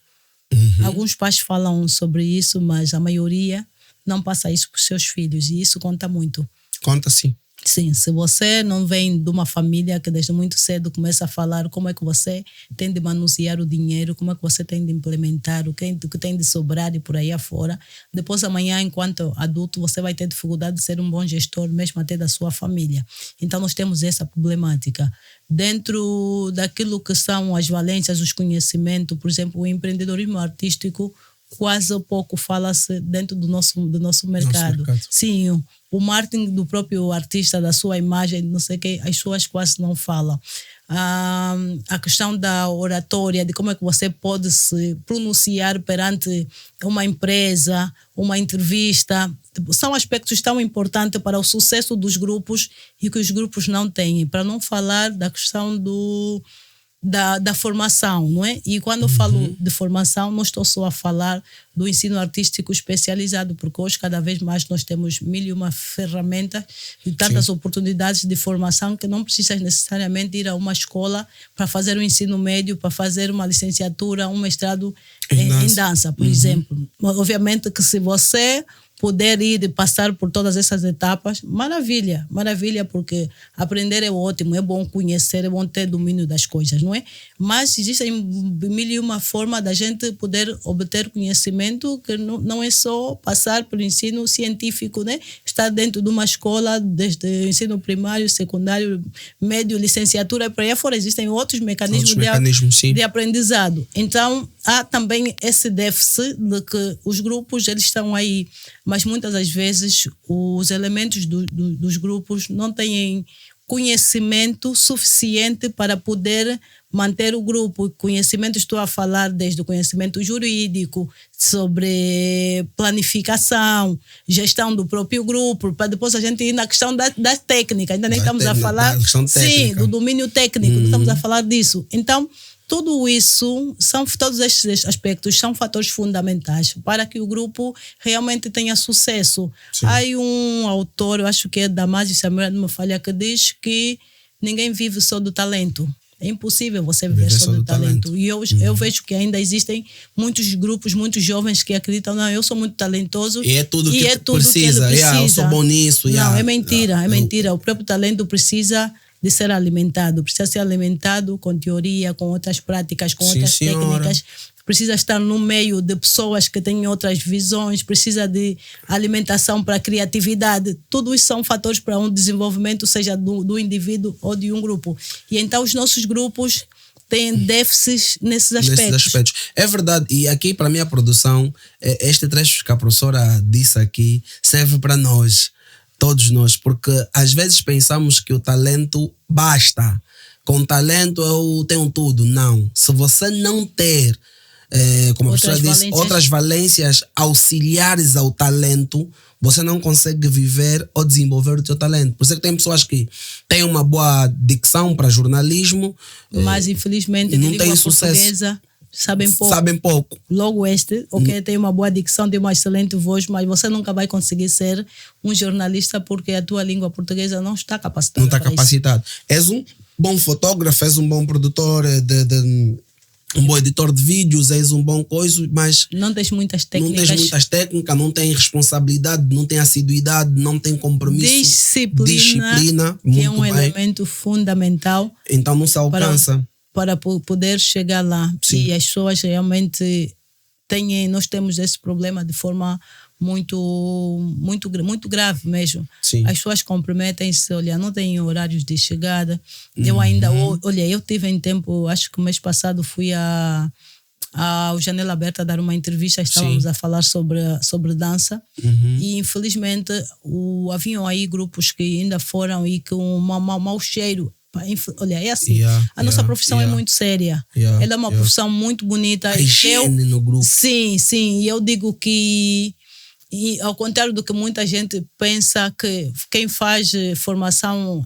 Alguns pais falam sobre isso, mas a maioria não passa isso para os seus filhos e isso conta muito. Conta sim. Sim, se você não vem de uma família que desde muito cedo começa a falar como é que você tem de manusear o dinheiro, como é que você tem de implementar, o que tem de sobrar e por aí afora, depois amanhã, enquanto adulto, você vai ter dificuldade de ser um bom gestor, mesmo até da sua família. Então nós temos essa problemática. Dentro daquilo que são as valências, os conhecimentos, por exemplo, o empreendedorismo artístico, quase pouco fala-se dentro do nosso mercado. Sim, o marketing do próprio artista, da sua imagem, não sei o que, as pessoas quase não falam. A questão da oratória, de como é que você pode se pronunciar perante uma empresa, uma entrevista, são aspectos tão importantes para o sucesso dos grupos e que os grupos não têm. Para não falar da questão da formação, não é? E quando eu falo de formação, não estou só a falar do ensino artístico especializado, porque hoje cada vez mais nós temos 1001 ferramentas e tantas oportunidades de formação que não precisas necessariamente ir a uma escola para fazer um ensino médio, para fazer uma licenciatura, um mestrado em dança, por exemplo. Obviamente que se você poder ir e passar por todas essas etapas, maravilha, porque aprender é ótimo, é bom conhecer, é bom ter domínio das coisas, não é? Mas existem 1001 formas da gente poder obter conhecimento que não é só passar pelo ensino científico, né? Estar dentro de uma escola, desde ensino primário, secundário, médio, licenciatura, e por aí fora existem outros mecanismos de aprendizado. Então, há também esse déficit de que os grupos, eles estão aí, mas muitas das vezes os elementos dos grupos não têm conhecimento suficiente para poder manter o grupo. Conhecimento, estou a falar desde o conhecimento jurídico, sobre planificação, gestão do próprio grupo, para depois a gente ir na questão da técnica. Ainda nem estamos a falar do domínio técnico, não estamos a falar disso. Então, tudo isso, todos estes aspectos são fatores fundamentais para que o grupo realmente tenha sucesso. Sim. Há um autor, eu acho que é Damásio Samuel, não me falha, que diz que ninguém vive só do talento. É impossível você viver só do talento. E eu vejo que ainda existem muitos grupos, muitos jovens que acreditam, não, eu sou muito talentoso e é tudo que precisa. Eu sou bom nisso. Não, é mentira, é mentira. O próprio talento precisa de ser alimentado, precisa ser alimentado com teoria, com outras práticas, com outras técnicas, precisa estar no meio de pessoas que têm outras visões, precisa de alimentação para a criatividade. Tudo isso são fatores para um desenvolvimento, seja do indivíduo ou de um grupo. E então os nossos grupos têm déficits nesses aspectos. É verdade, e aqui para a minha produção, este trecho que a professora disse aqui serve para nós, todos nós, porque às vezes pensamos que o talento basta. Com talento eu tenho tudo. Não. Se você não ter como a professora disse, outras valências auxiliares ao talento, você não consegue viver ou desenvolver o seu talento. Por isso é que tem pessoas que têm uma boa dicção para jornalismo, mas infelizmente não de tem língua sucesso. Portuguesa sabem pouco. Sabem pouco. Logo tem uma boa dicção, tem uma excelente voz, mas você nunca vai conseguir ser um jornalista porque a tua língua portuguesa não está capacitada. Não está capacitado. És um bom fotógrafo, és um bom produtor um bom editor de vídeos, és um bom coisa, mas não tens muitas técnicas. Não tens muitas técnicas, não tens responsabilidade, não tens assiduidade, não tens compromisso. Disciplina que muito é um elemento fundamental. Então não se alcança. Para poder chegar lá. Sim. E as pessoas realmente nós temos esse problema de forma muito grave mesmo. Sim. As pessoas comprometem-se, olha, não têm horários de chegada. Eu ainda, eu tive em tempo, acho que o mês passado fui ao Janela Aberta dar uma entrevista, estávamos a falar sobre dança e infelizmente haviam aí grupos que ainda foram e com um mau cheiro. Olha, é assim, a nossa profissão é muito séria, ela é uma profissão muito bonita. A higiene no grupo. Sim, e eu digo que, e ao contrário do que muita gente pensa, que quem faz formação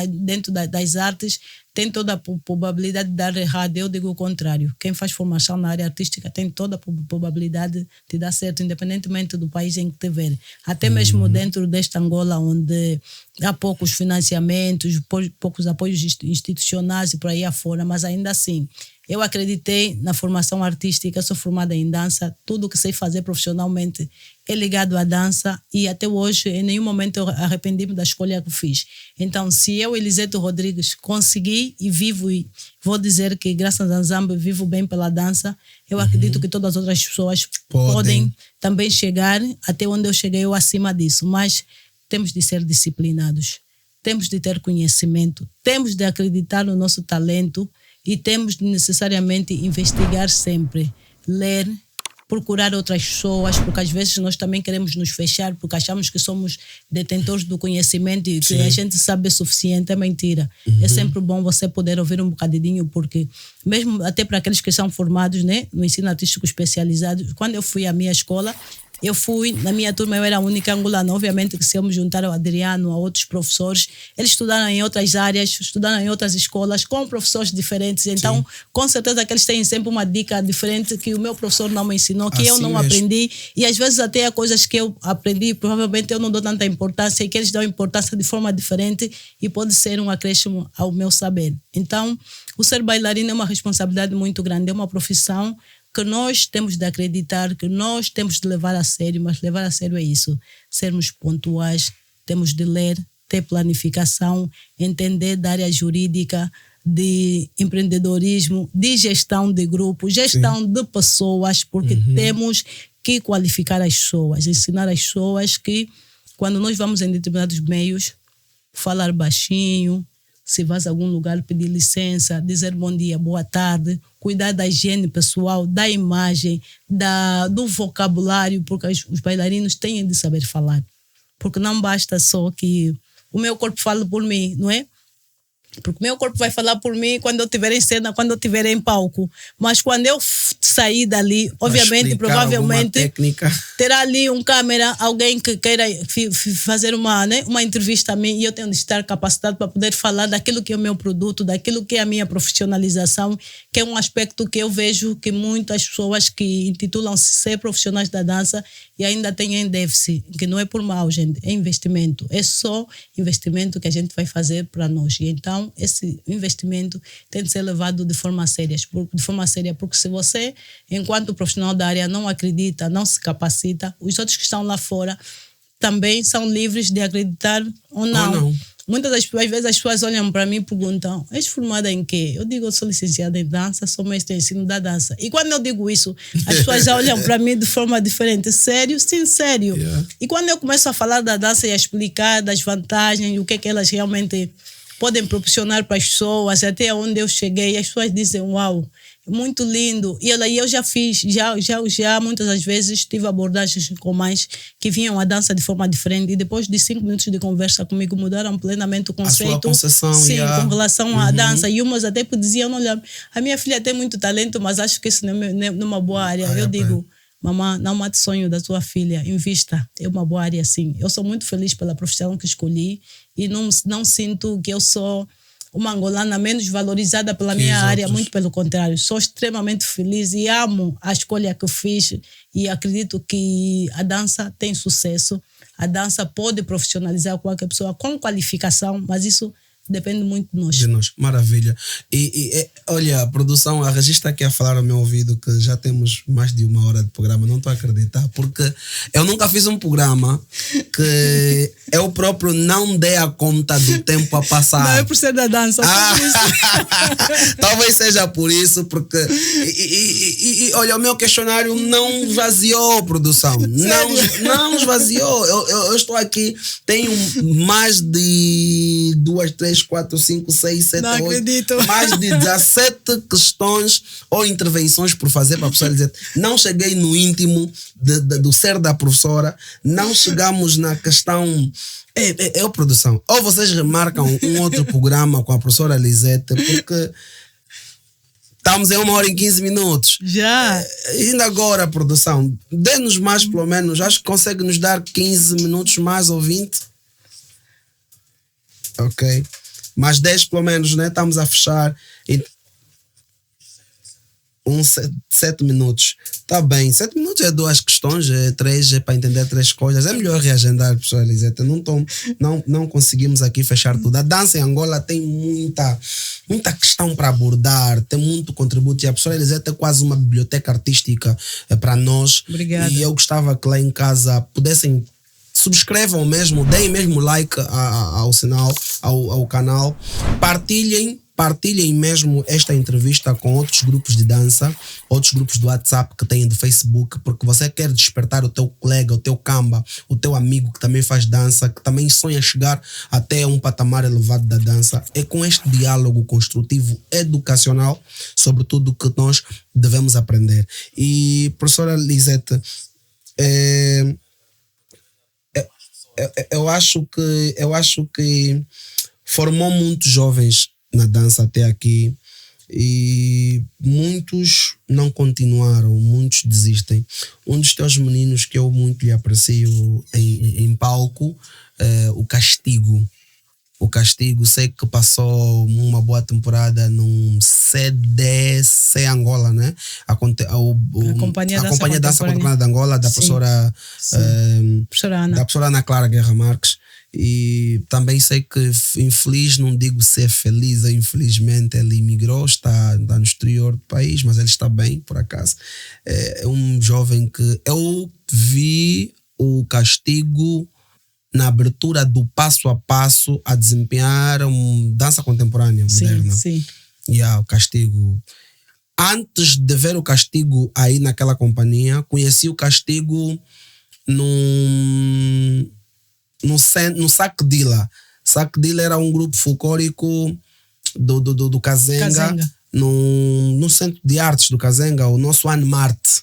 dentro das artes tem toda a probabilidade de dar errado. Eu digo o contrário. Quem faz formação na área artística tem toda a probabilidade de dar certo, independentemente do país em que estiver. Até mesmo dentro desta Angola, onde há poucos financiamentos, poucos apoios institucionais e por aí afora, mas ainda assim, eu acreditei na formação artística, sou formada em dança, tudo que sei fazer profissionalmente é ligado à dança e até hoje em nenhum momento eu arrependi-me da escolha que fiz. Então, se eu, Eliseto Rodrigues, consegui e vivo, e vou dizer que graças a Nzambe vivo bem pela dança, eu acredito que todas as outras pessoas podem também chegar até onde eu cheguei ou acima disso, mas temos de ser disciplinados, temos de ter conhecimento, temos de acreditar no nosso talento e temos de necessariamente investigar sempre, ler, procurar outras pessoas, porque às vezes nós também queremos nos fechar porque achamos que somos detentores do conhecimento e que a gente sabe o suficiente. É mentira. É sempre bom você poder ouvir um bocadinho, porque mesmo até para aqueles que são formados, né, no ensino artístico especializado, quando eu fui à minha escola, na minha turma eu era a única angolana. Obviamente que se eu me juntar ao Adriano, a outros professores, eles estudaram em outras áreas, estudaram em outras escolas, com professores diferentes. Então, com certeza que eles têm sempre uma dica diferente que o meu professor não me ensinou, que eu não aprendi. E às vezes até há coisas que eu aprendi, provavelmente eu não dou tanta importância e que eles dão importância de forma diferente e pode ser um acréscimo ao meu saber. Então, o ser bailarino é uma responsabilidade muito grande, é uma profissão que nós temos de acreditar, que nós temos de levar a sério, mas levar a sério é isso, sermos pontuais, temos de ler, ter planificação, entender da área jurídica, de empreendedorismo, de gestão de grupo, gestão de pessoas, porque temos que qualificar as pessoas, ensinar as pessoas que quando nós vamos em determinados meios, falar baixinho, se vais a algum lugar pedir licença, dizer bom dia, boa tarde, cuidar da higiene pessoal, da imagem, do vocabulário, porque os bailarinos têm de saber falar. Porque não basta só que o meu corpo fale por mim, não é? Porque o meu corpo vai falar por mim quando eu estiver em cena, quando eu estiver em palco. Mas quando eu sair dali, obviamente, provavelmente, terá ali um câmera, alguém que queira fazer uma entrevista a mim e eu tenho de estar capacitado para poder falar daquilo que é o meu produto, daquilo que é a minha profissionalização, que é um aspecto que eu vejo que muitas pessoas que intitulam-se ser profissionais da dança e ainda têm déficit, que não é por mal, gente, é investimento. É só investimento que a gente vai fazer para nós. E então, esse investimento tem de ser levado de forma séria, porque se você, enquanto profissional da área, não acredita, não se capacita, os outros que estão lá fora também são livres de acreditar ou não. Muitas das vezes as pessoas olham para mim e perguntam: és formada em quê? Eu digo: eu sou licenciada em dança, sou mestre em ensino da dança. E quando eu digo isso, as pessoas já olham para mim de forma diferente. Sério? Sim, sério. E quando eu começo a falar da dança e a explicar das vantagens, o que é que elas realmente podem proporcionar para as pessoas, até onde eu cheguei, as pessoas dizem: uau, muito lindo. E eu já fiz, já muitas das vezes tive abordagens com mães que vinham a dança de forma diferente e depois de 5 minutos de conversa comigo mudaram plenamente o conceito. A sua concepção, sim, com relação à dança. E umas até diziam, olha, a minha filha tem muito talento, mas acho que isso não é numa boa área. Eu digo, mamãe, não mate sonho da tua filha, invista, é uma boa área sim. Eu sou muito feliz pela profissão que escolhi e não sinto que eu sou uma angolana menos valorizada pela minha área, muito pelo contrário. Sou extremamente feliz e amo a escolha que eu fiz e acredito que a dança tem sucesso. A dança pode profissionalizar qualquer pessoa com qualificação, mas isso depende muito de nós. Maravilha. E olha, a produção, a Regis está aqui a falar ao meu ouvido que já temos mais de 1 hora de programa. Não estou a acreditar, porque eu nunca fiz um programa que eu próprio não dei a conta do tempo a passar. Não é por ser da dança. Talvez seja por isso, porque olha, o meu questionário não esvaziou, produção. Não esvaziou. Eu estou aqui, tenho mais de 2, 3, 4, 5, 6, 7, 8. Acredito. Mais de 17 questões ou intervenções por fazer para a professora dizer. Não cheguei no íntimo do ser da professora. Não chegamos na questão. É produção. Ou vocês remarcam um outro programa com a professora Lisete, porque estamos em 1 hora e 15 minutos. Já. Ainda agora, produção, dê-nos mais pelo menos. Acho que consegue nos dar 15 minutos mais ou 20. Ok. Mais 10 pelo menos, né? Estamos a fechar. 7 minutos. Tá bem. 7 minutos é 2 questões, 3 é para entender 3 coisas. É melhor reagendar, professora Lisete. Não conseguimos aqui fechar tudo. A dança em Angola tem muita questão para abordar, tem muito contributo. E a professora Lisete é quase uma biblioteca artística para nós. Obrigada. E eu gostava que lá em casa pudessem. Subscrevam mesmo, deem mesmo like ao sinal, ao canal, partilhem mesmo esta entrevista com outros grupos de dança, outros grupos do WhatsApp que têm do Facebook, porque você quer despertar o teu colega, o teu camba, o teu amigo que também faz dança, que também sonha chegar até um patamar elevado da dança. É com este diálogo construtivo, educacional, sobre tudo o que nós devemos aprender. E, professora Lisete, eu acho que formou muitos jovens na dança até aqui e muitos não continuaram, muitos desistem. Um dos teus meninos que eu muito lhe aprecio em palco, o Castigo. O Castigo, sei que passou uma boa temporada num CDC Angola, né? A Companhia Dança Contemporânea de Angola, da professora Ana. Da professora Ana Clara Guerra Marques. E também sei que, infeliz, não digo ser feliz, infelizmente ele imigrou, está no exterior do país, mas ele está bem, por acaso. É um jovem que eu vi o Castigo na abertura do Passo a Passo a desempenhar dança contemporânea moderna. Sim. E o Castigo. Antes de ver o Castigo aí naquela companhia, conheci o Castigo no Sacdila. Sacdila era um grupo folclórico do Kazenga. No Centro de Artes do Kazenga, o nosso Animarte.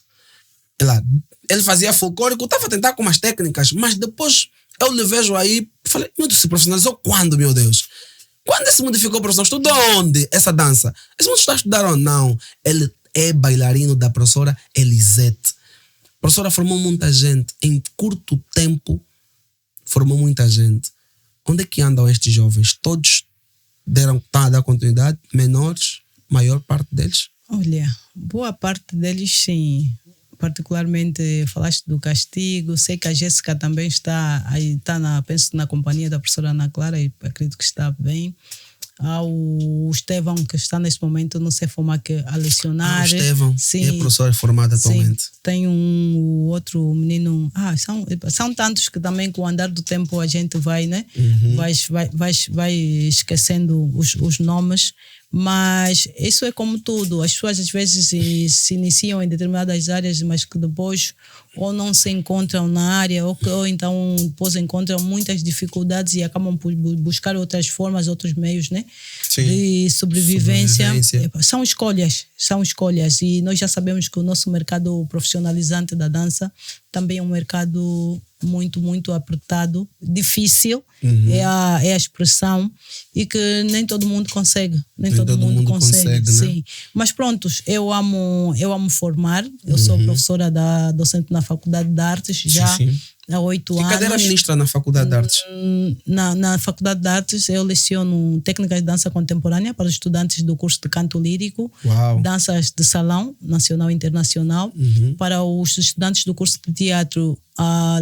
Ele fazia folclórico, estava a tentar com umas técnicas, mas depois eu lhe vejo aí, falei, meu Deus, se profissionalizou quando, meu Deus? Quando esse mundo ficou profissional? Estudou onde essa dança? Esse mundo está a estudar ou não? Ele é bailarino da professora Elisete. A professora formou muita gente. Em curto tempo, formou muita gente. Onde é que andam estes jovens? Todos estão a dar continuidade? Menores? Maior parte deles? Olha, boa parte deles sim. Particularmente falaste do Castigo, sei que a Jéssica também está penso na companhia da professora Ana Clara e acredito que está bem. Há o Estevão que está neste momento no CEFOMAC a lecionar. O Estevão, sim, é professor formado atualmente. Sim. Tem um outro menino, são tantos que também com o andar do tempo a gente vai, né? Vai esquecendo os nomes. Mas isso é como tudo, as pessoas às vezes se iniciam em determinadas áreas, mas que depois ou não se encontram na área ou então depois encontram muitas dificuldades e acabam por buscar outras formas, outros meios, né? Sim. De sobrevivência. São escolhas e nós já sabemos que o nosso mercado profissionalizante da dança também é um mercado muito, muito apertado, difícil, é a expressão, e que nem todo mundo consegue. Nem todo mundo consegue, sim. Né? Mas prontos, eu amo formar, eu sou professora docente na Faculdade de Artes, já há 8 anos. Que cadeira ministra na Faculdade de Artes? Na Faculdade de Artes eu leciono técnicas de dança contemporânea para os estudantes do curso de canto lírico, danças de salão, nacional e internacional. Para os estudantes do curso de teatro,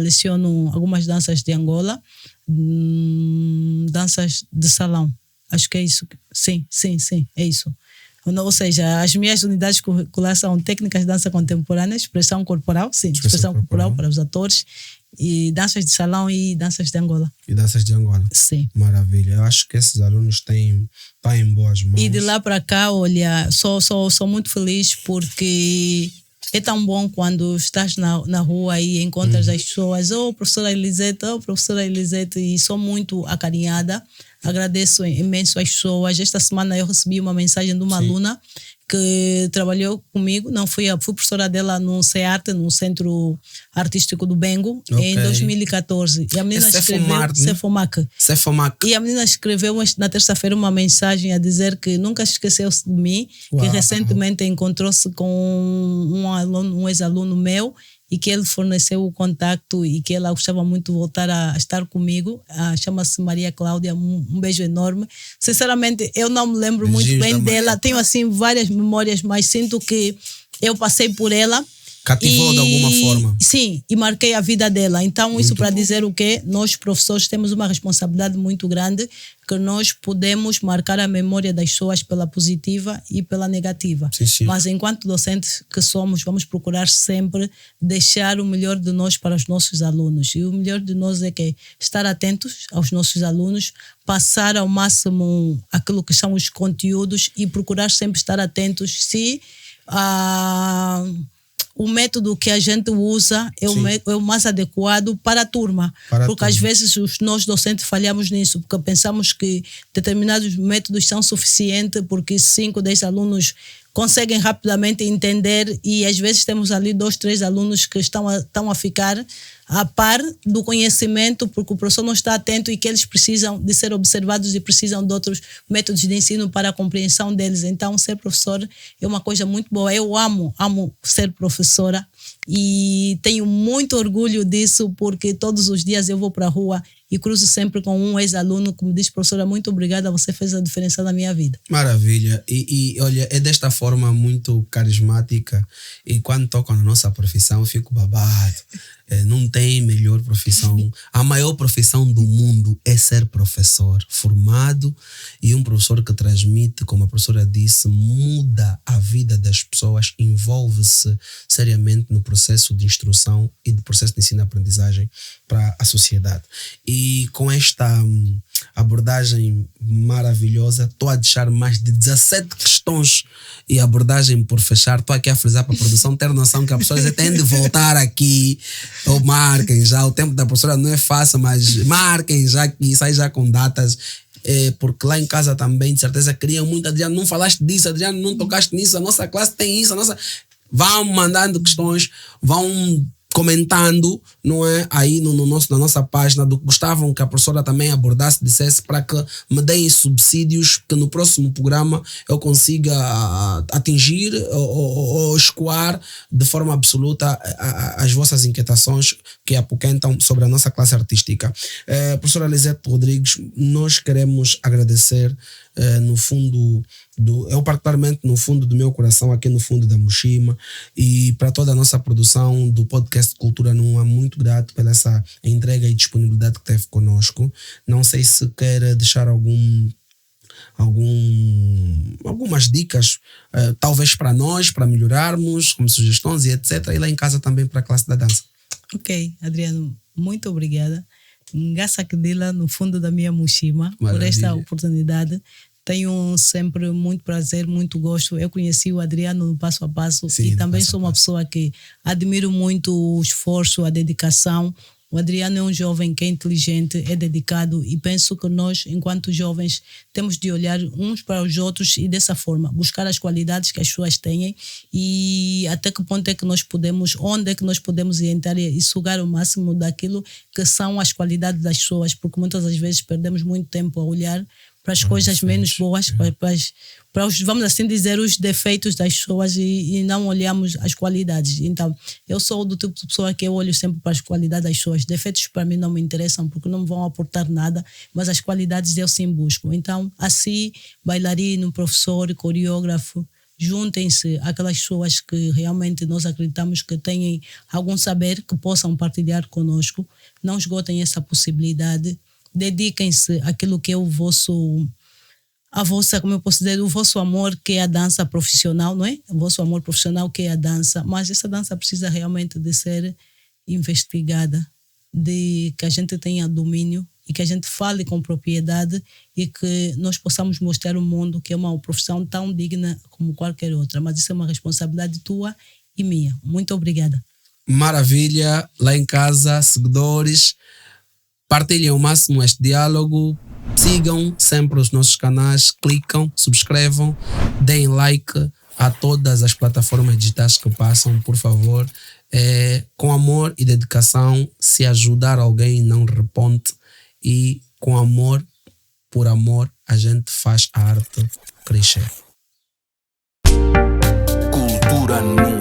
leciono algumas danças de Angola, danças de salão. Acho que é isso. Sim, é isso. Ou seja, as minhas unidades curriculares são técnicas de dança contemporânea, expressão corporal, expressão corporal para os atores, e danças de salão e danças de Angola. Sim. Maravilha. Eu acho que esses alunos estão em boas mãos. E de lá para cá, olha, sou muito feliz porque é tão bom quando estás na rua e encontras as pessoas, professora Elisete, e sou muito acarinhada. Agradeço imenso às pessoas. Esta semana eu recebi uma mensagem de uma aluna que trabalhou comigo, fui professora dela no CEARTE, no Centro Artístico do Bengo, em 2014. E a menina escreveu Cefomac. E a menina escreveu na terça-feira uma mensagem a dizer que nunca esqueceu-se de mim, que recentemente encontrou-se com um ex-aluno meu e que ele forneceu o contacto e que ela gostava muito de voltar a estar comigo. Chama-se Maria Cláudia, um beijo enorme. Sinceramente, eu não me lembro muito bem dela. Tenho assim várias memórias, mas sinto que eu passei por ela. Cativou de alguma forma. Sim, e marquei a vida dela. Então, muito isso para dizer o quê? Nós, professores, temos uma responsabilidade muito grande, que nós podemos marcar a memória das pessoas pela positiva e pela negativa. Sim. Mas enquanto docentes que somos, vamos procurar sempre deixar o melhor de nós para os nossos alunos. E o melhor de nós é que estar atentos aos nossos alunos, passar ao máximo aquilo que são os conteúdos e procurar sempre estar atentos se o método que a gente usa é o mais adequado para a turma. Porque às vezes nós docentes falhamos nisso, porque pensamos que determinados métodos são suficientes, porque 5, 10 alunos conseguem rapidamente entender, e às vezes temos ali 2, 3 alunos que estão a ficar a par do conhecimento, porque o professor não está atento e que eles precisam de ser observados e precisam de outros métodos de ensino para a compreensão deles. Então, ser professor é uma coisa muito boa. Eu amo ser professora e tenho muito orgulho disso, porque todos os dias eu vou para a rua e cruzo sempre com um ex-aluno que me diz: professora, muito obrigada, você fez a diferença na minha vida. Maravilha. E olha, é desta forma muito carismática, e quando toco na nossa profissão eu fico babado. Não tem melhor profissão. A maior profissão do mundo é ser professor formado, e um professor que transmite, como a professora disse, muda a vida das pessoas, envolve-se seriamente no processo de instrução e do processo de ensino-aprendizagem para a sociedade. E com esta abordagem maravilhosa, estou a deixar mais de 17 questões e abordagem por fechar. Estou aqui a frisar para a produção ter noção que as pessoas têm de voltar aqui, ou marquem já. O tempo da professora não é fácil, mas marquem já aqui, sai já com datas, porque lá em casa também de certeza queriam muito: Adriano, não falaste disso, Adriano, não tocaste nisso, a nossa classe tem isso, vão mandando questões, vão comentando, não é? Aí na nossa página, do que gostavam que a professora também abordasse, dissesse, para que me deem subsídios, que no próximo programa eu consiga atingir ou escoar de forma absoluta as vossas inquietações que apoquentam sobre a nossa classe artística. Professora Elisete Rodrigues, nós queremos agradecer no fundo eu particularmente no fundo do meu coração, aqui no fundo da Mushima, e para toda a nossa produção do podcast Cultura Nua, muito grato pela essa entrega e disponibilidade que teve conosco. Não sei se quer deixar algumas dicas, talvez para nós, para melhorarmos, como sugestões e etc. E lá em casa também para a classe da dança. Ok, Adriano, muito obrigada. Ngassa Kedila, no fundo da minha Mushima, por esta oportunidade. Tenho sempre muito prazer, muito gosto. Eu conheci o Adriano no Passo a Passo. Sim, e também sou uma pessoa que admiro muito o esforço, a dedicação, O Adriano é um jovem que é inteligente, é dedicado e penso que nós, enquanto jovens, temos de olhar uns para os outros e dessa forma buscar as qualidades que as pessoas têm e até que ponto é que nós podemos, onde é que nós podemos entrar e sugar o máximo daquilo que são as qualidades das pessoas, porque muitas das vezes perdemos muito tempo a olhar para as coisas menos boas, para os, vamos assim dizer, os defeitos das pessoas e não olhamos as qualidades. Então, eu sou do tipo de pessoa que eu olho sempre para as qualidades das pessoas. Defeitos para mim não me interessam porque não me vão aportar nada, mas as qualidades eu sim busco. Então, assim, bailarino, professor, coreógrafo, juntem-se aquelas pessoas que realmente nós acreditamos que têm algum saber que possam partilhar conosco. Não esgotem essa possibilidade. Dediquem-se àquilo que é o vosso amor, que é a dança profissional, não é? O vosso amor profissional, que é a dança, mas essa dança precisa realmente de ser investigada, de que a gente tenha domínio e que a gente fale com propriedade e que nós possamos mostrar ao mundo que é uma profissão tão digna como qualquer outra, mas isso é uma responsabilidade tua e minha. Muito obrigada. Maravilha. Lá em casa, seguidores, partilhem ao máximo este diálogo, sigam sempre os nossos canais, clicam, subscrevam, deem like a todas as plataformas digitais que passam, por favor. Com amor e dedicação, se ajudar alguém, não reponte. E com amor, por amor, a gente faz a arte crescer. Cultura nua.